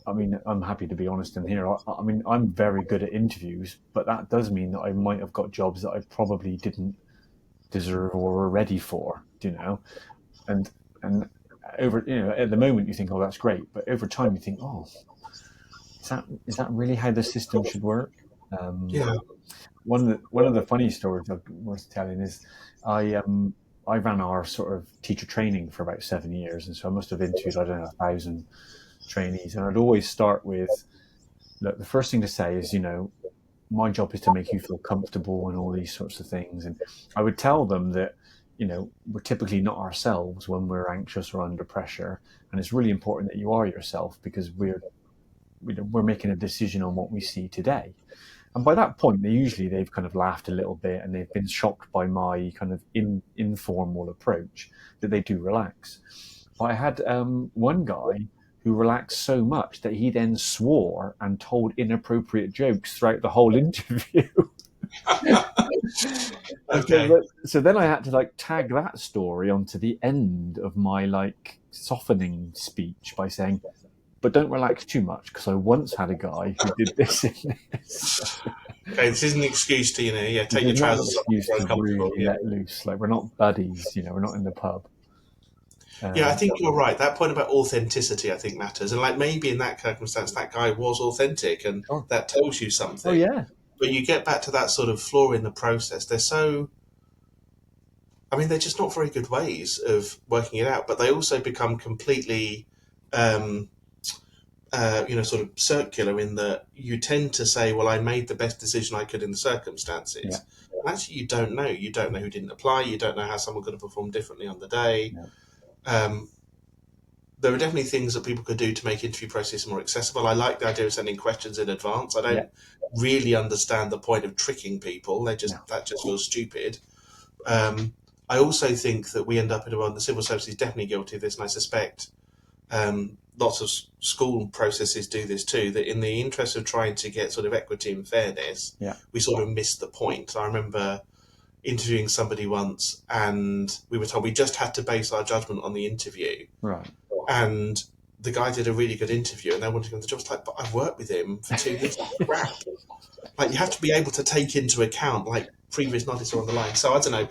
I mean, I'm happy to be honest in here. I mean, I'm very good at interviews, but that does mean that I might have got jobs that I probably didn't deserve or were ready for, and over, at the moment you think, oh, that's great, but over time you think, oh, is that really how the system should work? One of the funny stories worth telling is I ran our sort of teacher training for about 7 years, and so I must have interviewed, 1,000 trainees, and I'd always start with, look, the first thing to say is, my job is to make you feel comfortable and all these sorts of things, and I would tell them that, we're typically not ourselves when we're anxious or under pressure, and it's really important that you are yourself because we're making a decision on what we see today. And by that point, they've kind of laughed a little bit and they've been shocked by my kind of informal approach that they do relax. But I had one guy who relaxed so much that he then swore and told inappropriate jokes throughout the whole interview. Okay. So then I had to tag that story onto the end of my softening speech by saying, but don't relax too much because I once had a guy who did this in this. Okay, this isn't an excuse to, take your trousers off. Really let loose. We're not buddies, we're not in the pub. I think you're right. That point about authenticity, I think, matters. And maybe in that circumstance, that guy was authentic and that tells you something. Oh, yeah. But you get back to that sort of flaw in the process. They're just not very good ways of working it out, but they also become completely, sort of circular in that you tend to say, well, I made the best decision I could in the circumstances. Yeah. And actually, you don't know. You don't know who didn't apply. You don't know how someone could have performed differently on the day. Yeah. There are definitely things that people could do to make interview process more accessible. I like the idea of sending questions in advance. I don't really understand the point of tricking people. That just feels stupid. I also think that we end up in a world, the civil service is definitely guilty of this, and I suspect lots of school processes do this too, that in the interest of trying to get sort of equity and fairness, we sort of miss the point. I remember interviewing somebody once and we were told we just had to base our judgment on the interview. Right. And the guy did a really good interview and they wanted to give him the job. It's but I've worked with him for 2 years. Crap. You have to be able to take into account previous knowledge on the line. So I don't know,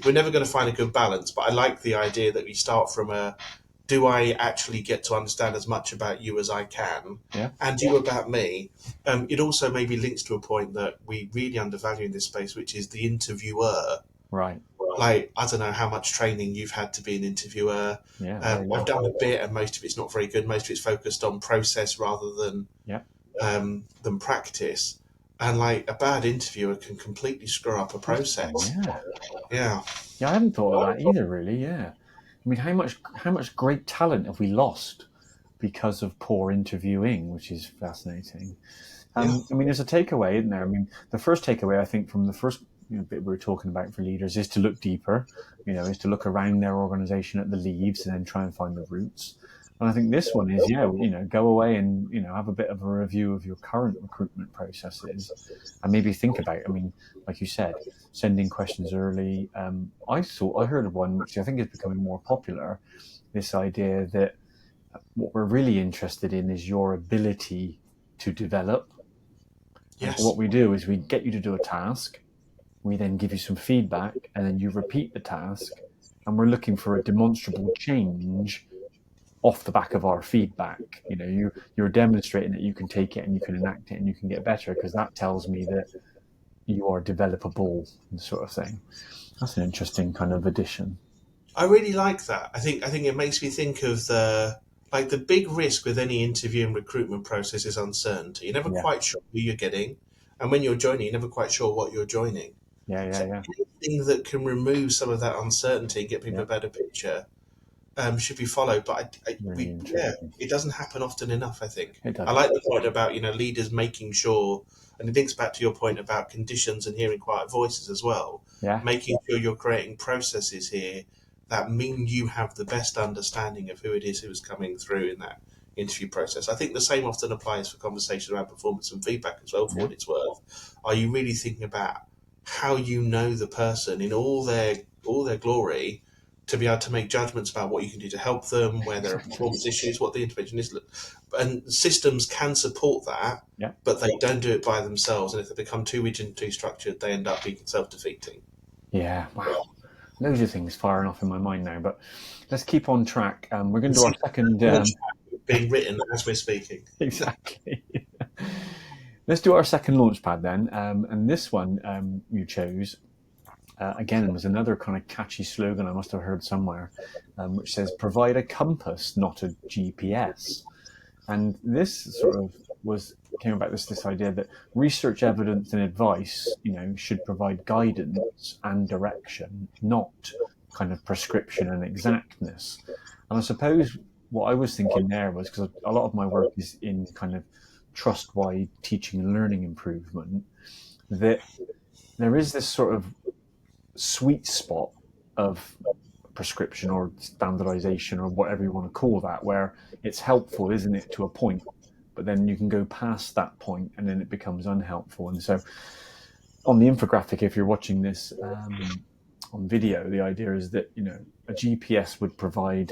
we're never going to find a good balance, but I like the idea that we start from a do I actually get to understand as much about you as I can, Yeah. and you about me? It also maybe links to a point that we really undervalue in this space, which is the interviewer. Right. Like, I don't know how much training you've had to be an interviewer. Yeah. I've done a bit, and most of it's not very good. Most of it's focused on process rather Yeah. than practice. And like a bad interviewer can completely screw up a process. Yeah. Yeah. Yeah. I hadn't thought of that either, really. Yeah. I mean, how much great talent have we lost because of poor interviewing, which is fascinating. Yeah. I mean, there's a takeaway, isn't there? I mean, the first takeaway, I think, from the first bit we were talking about for leaders is to look deeper, is to look around their organization at the leaves and then try and find the roots. And I think this one is, go away and, have a bit of a review of your current recruitment processes and maybe think about, I mean, like you said, sending questions early. I heard of one, which I think is becoming more popular, this idea that what we're really interested in is your ability to develop. And so Yes. what we do is we get you to do a task, we then give you some feedback, and then you repeat the task. And we're looking for a demonstrable change off the back of our feedback. You're demonstrating that you can take it and you can enact it and you can get better, because that tells me that you are developable, and sort of thing. That's an interesting kind of addition. I really like that. I think it makes me think of the big risk with any interview and recruitment process is uncertainty. You're never Yeah, quite sure who you're getting, and when you're joining, you're never quite sure what you're joining. yeah, yeah, So yeah, anything that can remove some of that uncertainty and get people yeah. a better picture should be followed. But Really interesting. it doesn't happen often enough. I think It I does. like the point about leaders making sure, and it links back to your point about conditions and hearing quiet voices as well. Yeah, Making sure you're creating processes here that mean you have the best understanding of who it is who's coming through in that interview process. I think the same often applies for conversations around performance and feedback as well, for yeah, what it's worth. Are you really thinking about how you know the person in all their glory, to be able to make judgments about what you can do to help them, where there are exactly. performance issues, what the intervention is? And systems can support that, Yeah, but they don't do it by themselves. And if they become too rigid and too structured, they end up being self-defeating. yeah. Wow. Loads of things firing off in my mind now, but let's keep on track. We're going to do our second. Being written as we're speaking. Exactly. Let's do our second launchpad then. And this one you chose, again, was another kind of catchy slogan I must have heard somewhere, which says, provide a compass, not a GPS. And this sort of came about this idea that research, evidence, and advice, should provide guidance and direction, not kind of prescription and exactness. And I suppose what I was thinking there was, because a lot of my work is in kind of trust-wide teaching and learning improvement, that there is this sort of sweet spot of prescription or standardization or whatever you want to call that, where it's helpful, isn't it, to a point, but then you can go past that point and then it becomes unhelpful. And so on the infographic, if you're watching this on video, the idea is that a GPS would provide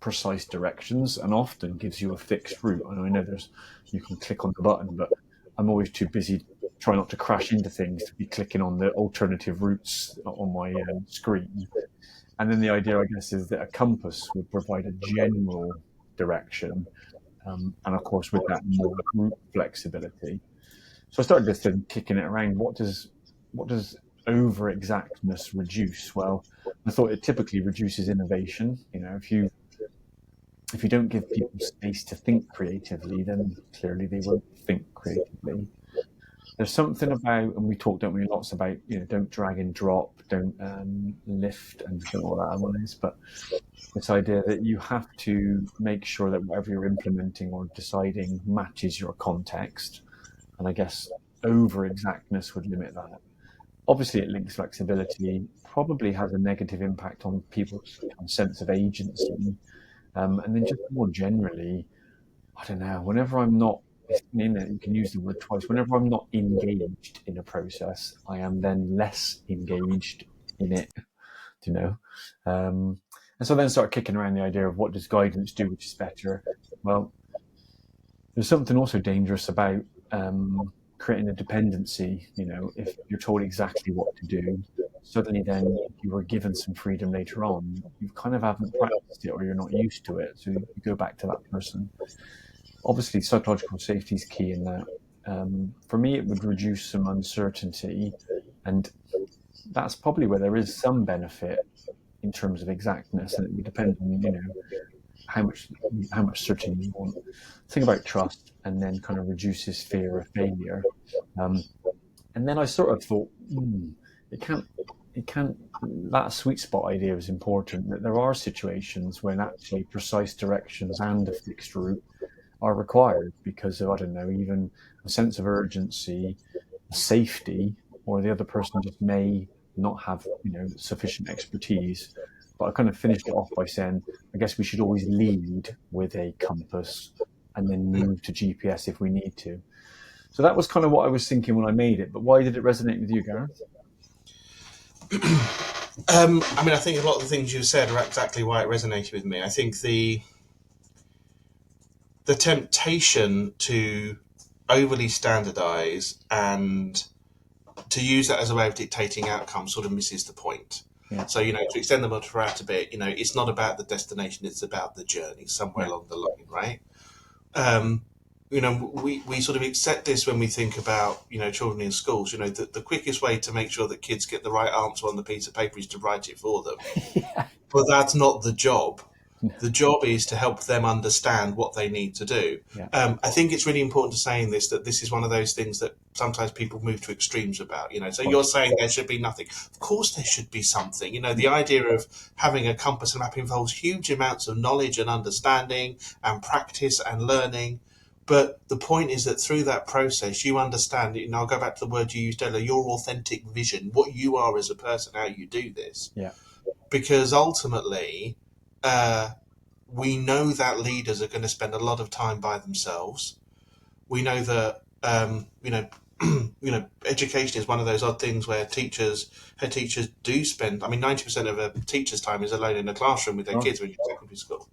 precise directions and often gives you a fixed route. And I know you can click on the button, but I'm always too busy trying not to crash into things to be clicking on the alternative routes on my screen. And then the idea, I guess, is that a compass would provide a general direction, and of course, with that, more route flexibility. So I started just kicking it around. What does over exactness reduce? Well, I thought it typically reduces innovation. If you don't give people space to think creatively, then clearly they won't think creatively. There's something about, and we talked, don't we, lots about, don't drag and drop, don't lift, and don't know what that one is, but this idea that you have to make sure that whatever you're implementing or deciding matches your context. And I guess over exactness would limit that. Obviously, it links flexibility, probably has a negative impact on people's sense of agency. And then just more generally, I don't know, whenever I'm not in it, you can use the word twice, whenever I'm not engaged in a process, I am then less engaged in it, you know. And so then start kicking around the idea of what does guidance do, which is better. Well, there's something also dangerous about creating a dependency. If you're told exactly what to do, suddenly then if you were given some freedom later on, you kind of haven't practiced it or you're not used to it. So you go back to that person. Obviously, psychological safety is key in that. For me, it would reduce some uncertainty, and that's probably where there is some benefit in terms of exactness, and it would depend on how much certainty you want. Think about trust, and then kind of reduces fear of failure. And then I sort of thought, it can't, it can't. That sweet spot idea is important. That there are situations when actually precise directions and a fixed route are required because of, I don't know, even a sense of urgency, safety, or the other person just may not have sufficient expertise. But I kind of finished it off by saying, I guess we should always lead with a compass and then move to GPS if we need to. So that was kind of what I was thinking when I made it. But why did it resonate with you, Gareth? I mean, I think a lot of the things you said are exactly why it resonated with me. I think the temptation to overly standardize and to use that as a way of dictating outcomes sort of misses the point. Yeah. So, to extend the metaphor out a bit, it's not about the destination, it's about the journey somewhere along the line, right? We sort of accept this when we think about, children in schools. The quickest way to make sure that kids get the right answer on the piece of paper is to write it for them. Yeah. But that's not the job. The job is to help them understand what they need to do. Yeah. I think it's really important to say in this that this is one of those things that sometimes people move to extremes about. So you're saying there should be nothing. Of course there should be something. The idea of having a compass and map involves huge amounts of knowledge and understanding and practice and learning. But the point is that through that process, you understand, I'll go back to the word you used earlier, your authentic vision, what you are as a person, how you do this. Yeah. Because ultimately, we know that leaders are going to spend a lot of time by themselves. We know that education is one of those odd things where head teachers do spend. 90% of a teacher's time is alone in a classroom with their kids when you're in secondary school.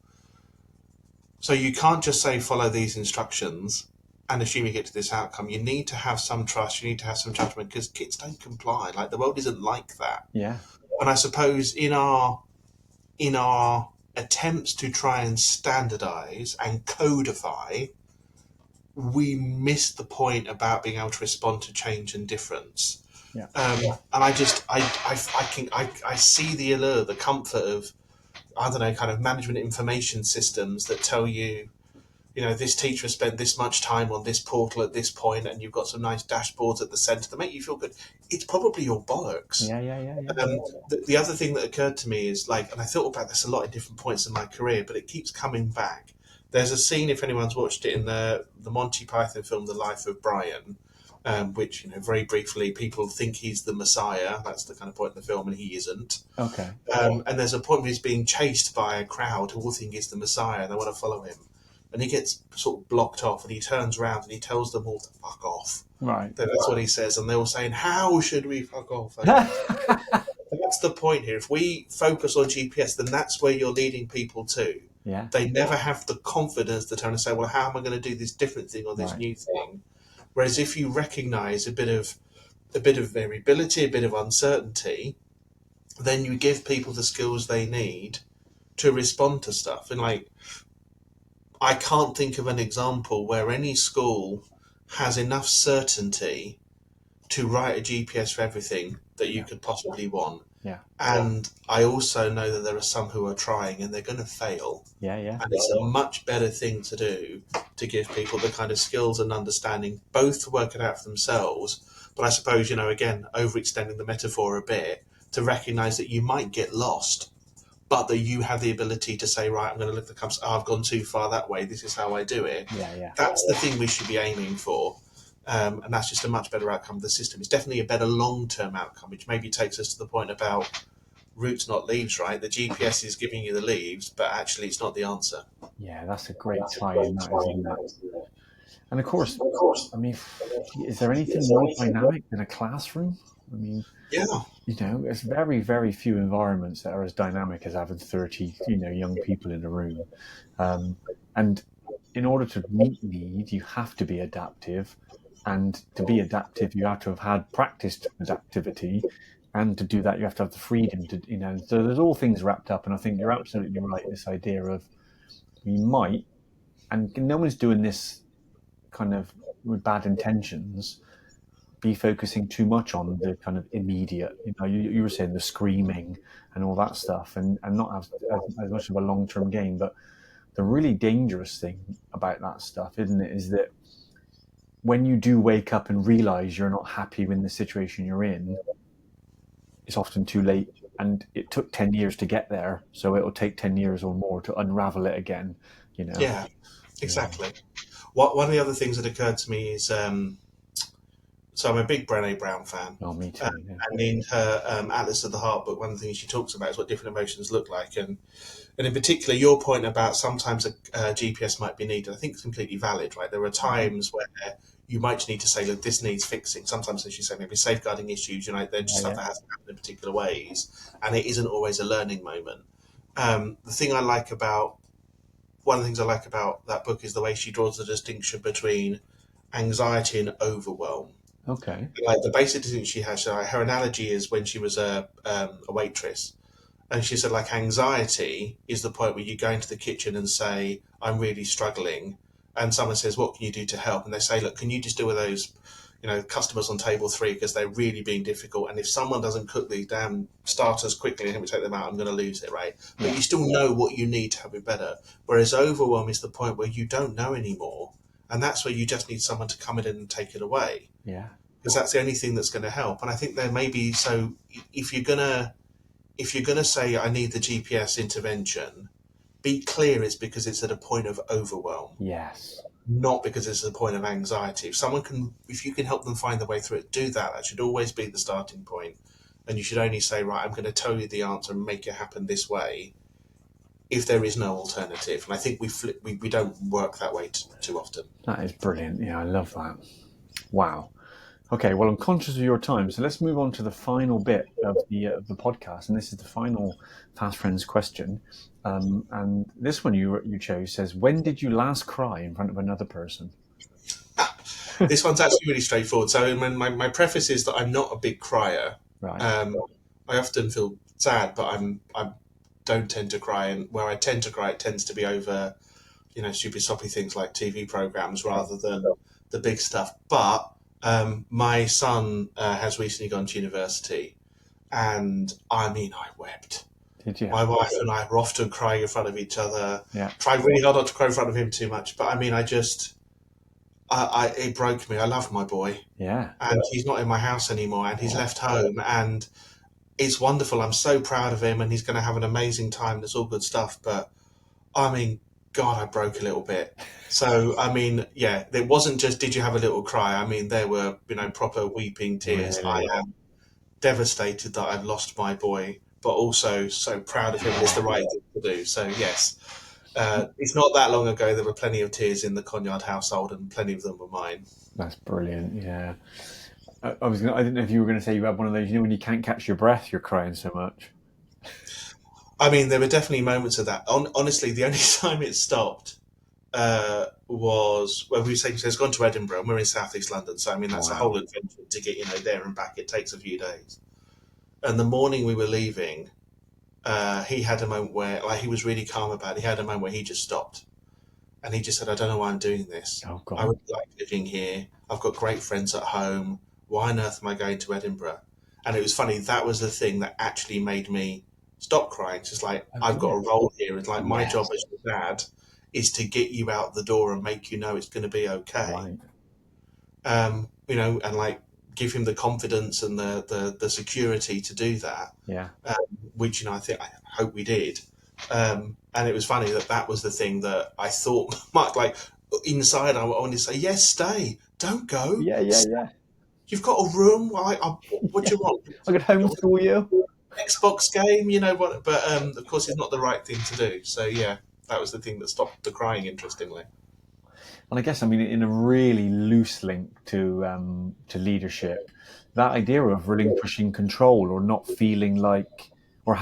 So you can't just say follow these instructions and assume you get to this outcome. You need to have some trust. You need to have some judgment because kids don't comply. Like the world isn't like that. Yeah. And I suppose in our attempts to try and standardize and codify, we miss the point about being able to respond to change and difference. Yeah. And I see the allure, the comfort of, I don't know, kind of management information systems that tell you, this teacher has spent this much time on this portal at this point, and you've got some nice dashboards at the centre that make you feel good. It's probably your bollocks. Yeah. The other thing that occurred to me is and I thought about this a lot at different points in my career, but it keeps coming back. There's a scene, if anyone's watched it, in the Monty Python film, The Life of Brian, which, very briefly, people think he's the Messiah. That's the kind of point in the film, and he isn't. Okay. And there's a point where he's being chased by a crowd who all think he's the Messiah, and they want to follow him. And he gets sort of blocked off, and he turns around and he tells them all to fuck off. Right. That's what he says, and they're all saying, "How should we fuck off?" That's the point here. If we focus on GPS, then that's where you're leading people to. Yeah. They never have the confidence to turn and say, "Well, how am I going to do this different thing or this new thing?" Whereas if you recognise a bit of variability, a bit of uncertainty, then you give people the skills they need to respond to stuff. And I can't think of an example where any school has enough certainty to write a GPS for everything that you could possibly want. Yeah. And I also know that there are some who are trying and they're going to fail. Yeah. And it's a much better thing to do to give people the kind of skills and understanding, both to work it out for themselves, but I suppose, again, overextending the metaphor a bit, to recognise that you might get lost, but that you have the ability to say, right, I'm going to look at the compass, I've gone too far that way, this is how I do it. Yeah. That's the thing we should be aiming for. And that's just a much better outcome of the system. It's definitely a better long-term outcome, which maybe takes us to the point about roots, not leaves, right? The GPS is giving you the leaves, but actually it's not the answer. Yeah, that's a great tie-in, that, isn't it? And of course, is there anything more dynamic than a classroom? Yeah. There's very, very few environments that are as dynamic as having 30, young people in a room. And in order to meet need, you have to be adaptive. And to be adaptive, you have to have had practiced adaptivity. And to do that, you have to have the freedom to, so there's all things wrapped up. And I think you're absolutely right. This idea of we might, and no one's doing this kind of with bad intentions, be focusing too much on the kind of immediate, you were saying the screaming and all that stuff, and not have as much of a long-term gain. But the really dangerous thing about that stuff, isn't it, is that when you do wake up and realize you're not happy in the situation you're in, it's often too late. And it took 10 years to get there, so it'll take 10 years or more to unravel it again, Yeah, exactly. One of the other things that occurred to me is, so I'm a big Brené Brown fan. Oh, me too. Yeah. And in her Atlas of the Heart book, one of the things she talks about is what different emotions look like. And in particular, your point about sometimes a GPS might be needed, I think it's completely valid, right? There are times where you might need to say, look, this needs fixing. Sometimes, as you say, maybe safeguarding issues, there's just stuff that hasn't happened in particular ways. And it isn't always a learning moment. One of the things I like about that book is the way she draws the distinction between anxiety and overwhelm. Okay. Like the basic distinction she has, her analogy is when she was a waitress. And she said, like, anxiety is the point where you go into the kitchen and say, I'm really struggling. And someone says, what can you do to help? And they say, look, can you just deal with those, customers on table 3 because they're really being difficult. And if someone doesn't cook the damn starters quickly and help me take them out, I'm going to lose it, right? But you still know what you need to have it better. Whereas overwhelm is the point where you don't know anymore. And that's where you just need someone to come in and take it away. Yeah. Because that's the only thing that's going to help. And I think there may be, so if you're going to say, I need the GPS intervention, be clear it's because it's at a point of overwhelm. Yes. Not because it's at a point of anxiety. If you can help them find their way through it, do that. That should always be the starting point. And you should only say, right, I'm going to tell you the answer and make it happen this way, if there is no alternative. And I think we don't work that way too often. That is brilliant. Yeah, I love that. Wow. Okay, well, I'm conscious of your time, so let's move on to the final bit of the podcast, and this is the final Fast Friends question. And this one you chose says, when did you last cry in front of another person? This one's actually really straightforward. So my preface is that I'm not a big crier. Right. I often feel sad, but I don't tend to cry, and where I tend to cry, it tends to be over, stupid soppy things like TV programs rather than the big stuff. But my son has recently gone to university, and I wept. Did you? My wife and I were often crying in front of each other. Yeah. Tried really hard not to cry in front of him too much, but it broke me. I love my boy. Yeah. And he's not in my house anymore, and he's left home, and it's wonderful. I'm so proud of him, and he's going to have an amazing time. That's all good stuff. But God, I broke a little bit. So, it wasn't just, did you have a little cry? There were, proper weeping tears. Really? I am devastated that I've lost my boy, but also so proud of him. It's the right thing to do. So, yes, it's not that long ago. There were plenty of tears in the Conyard household, and plenty of them were mine. That's brilliant. Yeah. I didn't know if you were going to say you had one of those, when you can't catch your breath, you're crying so much. There were definitely moments of that. Honestly, the only time it stopped was when we say he's gone to Edinburgh, and we're in southeast London. So that's a whole adventure to get there and back. It takes a few days. And the morning we were leaving, he had a moment where, he was really calm about it. He had a moment where he just stopped, and he just said, "I don't know why I'm doing this. Oh, God. I would like living here. I've got great friends at home. Why on earth am I going to Edinburgh?" And it was funny. That was the thing that actually made me stop crying. It's just I've got a role here. It's my job as your dad is to get you out the door and make you know it's going to be okay. Right. And give him the confidence and the security to do that. Yeah. Which, I hope we did. And it was funny that was the thing that I thought, inside I wanted to say, yes, stay, don't go. Yeah. You've got a room. What do you want? I could homeschool you. Xbox game, what? But of course, it's not the right thing to do. So yeah, that was the thing that stopped the crying. Interestingly, and I guess in a really loose link to leadership, that idea of relinquishing control or not feeling like, or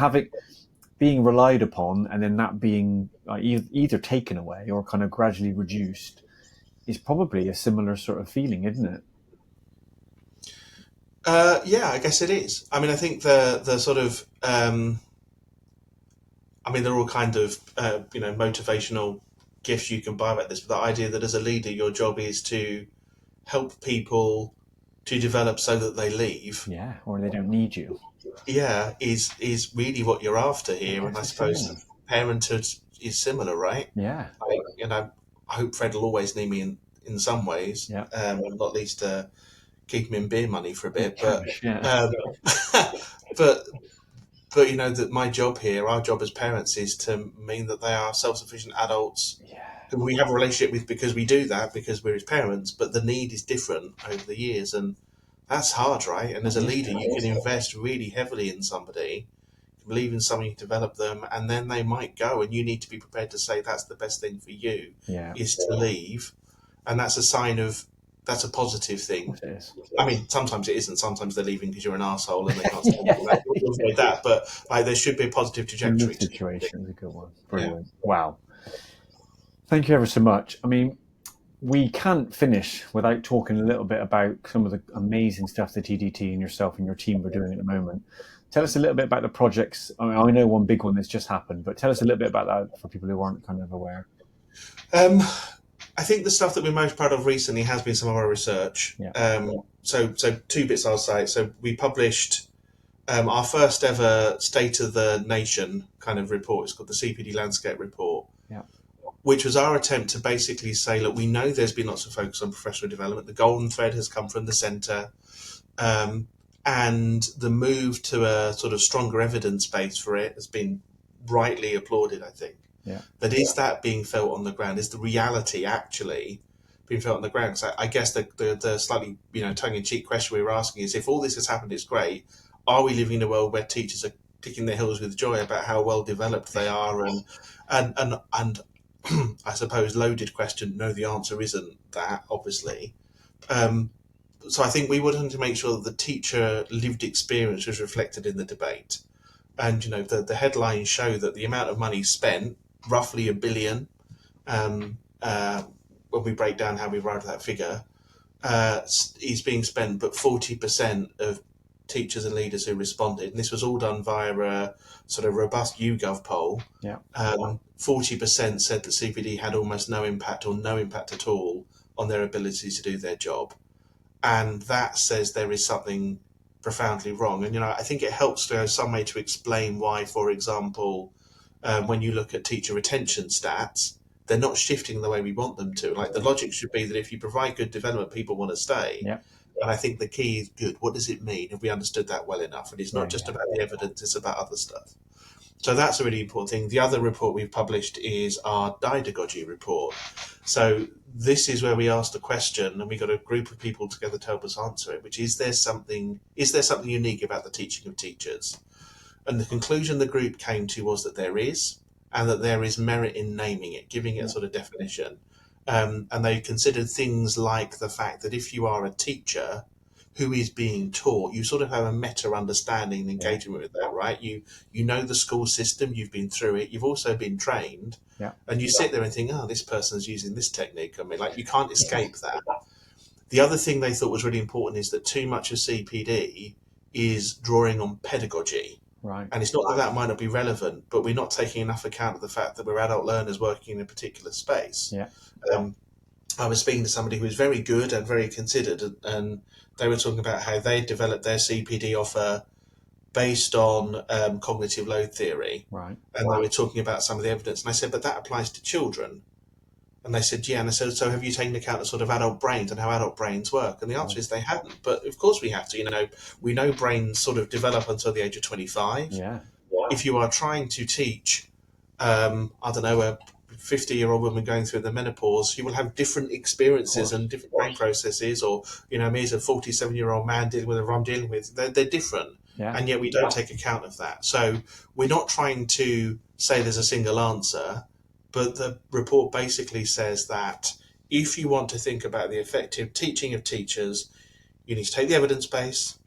being relied upon, and then that being either taken away or kind of gradually reduced, is probably a similar sort of feeling, isn't it? Yeah, I guess it is. I mean, I think the sort of I mean, there are all kind of motivational gifts you can buy about this, but the idea that as a leader, your job is to help people to develop so that they leave, Yeah, or they don't need you. yeah, is really what you're after I here. And guess I it's true. suppose parenthood is similar, right? Yeah, I hope Fred will always need me in some ways, yeah. not least keep him in beer money for a In bit, but cash, yeah. um, but but that my job here, our job as parents, is to mean that they are self-sufficient adults Yeah, who we have a relationship with because we do that because we're his parents. But the need is different over the years, and that's hard, right? And as that a is leader, true. you can invest really heavily in somebody, believe in something, develop them, and then they might go, and you need to be prepared to say that's the best thing for you Yeah, is to leave, and that's a sign of that's a positive of thing. course it is. I mean, sometimes it isn't. Sometimes they're leaving because you're an asshole and they can't stand Yeah, it. We'll avoid that. But like, there should be a positive in trajectory this to. situation is a good one. Yeah. Brilliant. Wow. Thank you ever so much. I mean, we can't finish without talking a little bit about some of the amazing stuff that TDT and yourself and your team are doing at the moment. Tell us a little bit about the projects. I mean, I know one big one that's just happened, but tell us a little bit about that for people who aren't kind of aware. Um, I think the stuff that we're most proud of recently has been some of our research. Yeah, So two bits I'll say. So we published our first ever State of the Nation kind of report. It's called the CPD Landscape Report, yeah, which was our attempt to basically say, look, we know there's been lots of focus on professional development. The golden thread has come from the centre. Um, and the move to a sort of stronger evidence base for it has been rightly applauded, I think. yeah, But is that being felt on the ground? Is the reality actually being felt on the ground? So I guess the slightly tongue-in-cheek question we were asking is, if all this has happened, it's great. Are we living in a world where teachers are kicking their heels with joy about how well developed they are? And I suppose loaded question. No, the answer isn't that, obviously. Um, so I think we wanted to make sure that the teacher lived experience was reflected in the debate. And the headlines show that the amount of money spent, roughly £1 billion, um, uh, when we break down how we arrived at that figure, is being spent, but 40% of teachers and leaders who responded, and this was all done via a sort of robust YouGov poll, yeah. 40% said that CPD had almost no impact or no impact at all on their ability to do their job. And that says there is something profoundly wrong. And I think it helps to go some way to explain why, for example, when you look at teacher retention stats, they're not shifting the way we want them to. Like, the logic should be that if you provide good development, people want to stay. Yeah, And I think the key is good. What does it mean? Have we understood that well enough? And it's not just yeah, about the evidence; it's about other stuff. So that's a really important thing. The other report we've published is our didagogy report. So this is where we asked a question, and we got a group of people together to help us answer it, which is there something unique about the teaching of teachers? And the conclusion the group came to was that there is, and that there is merit in naming it, giving it a yeah, sort of definition. And they considered things like the fact that if you are a teacher who is being taught, you sort of have a meta understanding and yeah, engagement with that, right? You know the school system, you've been through it, you've also been trained, yeah, and you sit there and think, oh, this person's using this technique. I mean, like, you can't yeah. escape that. The other thing they thought was really important is that too much of CPD is drawing on pedagogy. Right. And it's not that that might not be relevant, but we're not taking enough account of the fact that we're adult learners working in a particular space. Yeah, Um, I was speaking to somebody who was very good and very considered, and they were talking about how they developed their CPD offer based on cognitive load theory. right. And they were talking about some of the evidence. And I said, but that applies to children. And they said, yeah. And I said, so have you taken account of sort of adult brains and how adult brains work? And the answer is they hadn't. But of course we have to. We know brains sort of develop until the age of 25. Yeah, If you are trying to teach, I don't know, a 50-year-old woman going through the menopause, you will have different experiences and different brain processes. Or, me as a 47-year-old man dealing with whatever I'm dealing with, they're different. yeah, And yet we don't take account of that. So we're not trying to say there's a single answer, but the report basically says that if you want to think about the effective teaching of teachers, you need to take the evidence base,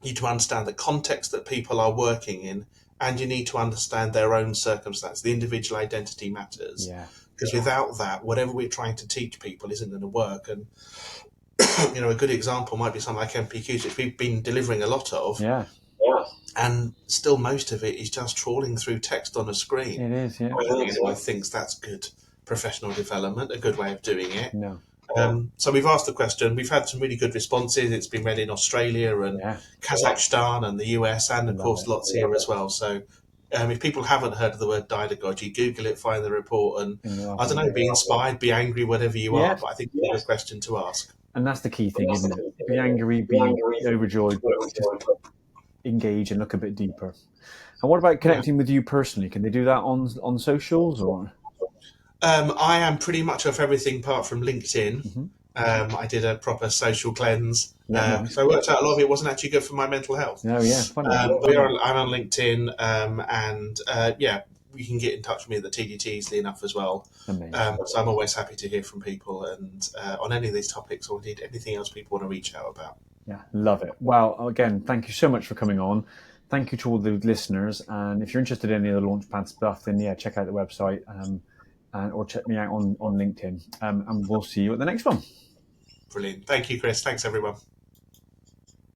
you need to understand the context that people are working in, and you need to understand their own circumstance. The individual identity matters. yeah. Because without that, whatever we're trying to teach people isn't going to work. And a good example might be something like MPQs, which we've been delivering a lot of. Yeah. And still most of it is just trawling through text on a screen. It is, yeah. I don't think anyone thinks that's good professional development, a good way of doing it. No. So we've asked the question. We've had some really good responses. It's been read in Australia and Kazakhstan and the US, and of course lots here as well. So if people haven't heard of the word didagogy, Google it, find the report, and I don't know, be inspired, be angry, whatever you are. But I think it's a good question to ask. And that's the key thing, isn't it? Be angry, be overjoyed, but just engage and look a bit deeper. And what about connecting with you personally? Can they do that on socials or? I am pretty much off everything apart from LinkedIn. Mm-hmm. I did a proper social cleanse, Nice. so it worked out a lot of it wasn't actually good for my mental health. Oh yeah, funny. I'm on LinkedIn, and you can get in touch with me at the TDT easily enough as well. Amazing. So I'm always happy to hear from people, and on any of these topics or indeed anything else people want to reach out about. Yeah, love it. Well, again, thank you so much for coming on. Thank you to all the listeners. And if you're interested in any of the Launchpad stuff, then check out the website or check me out on LinkedIn. And we'll see you at the next one. Brilliant. Thank you, Chris. Thanks, everyone.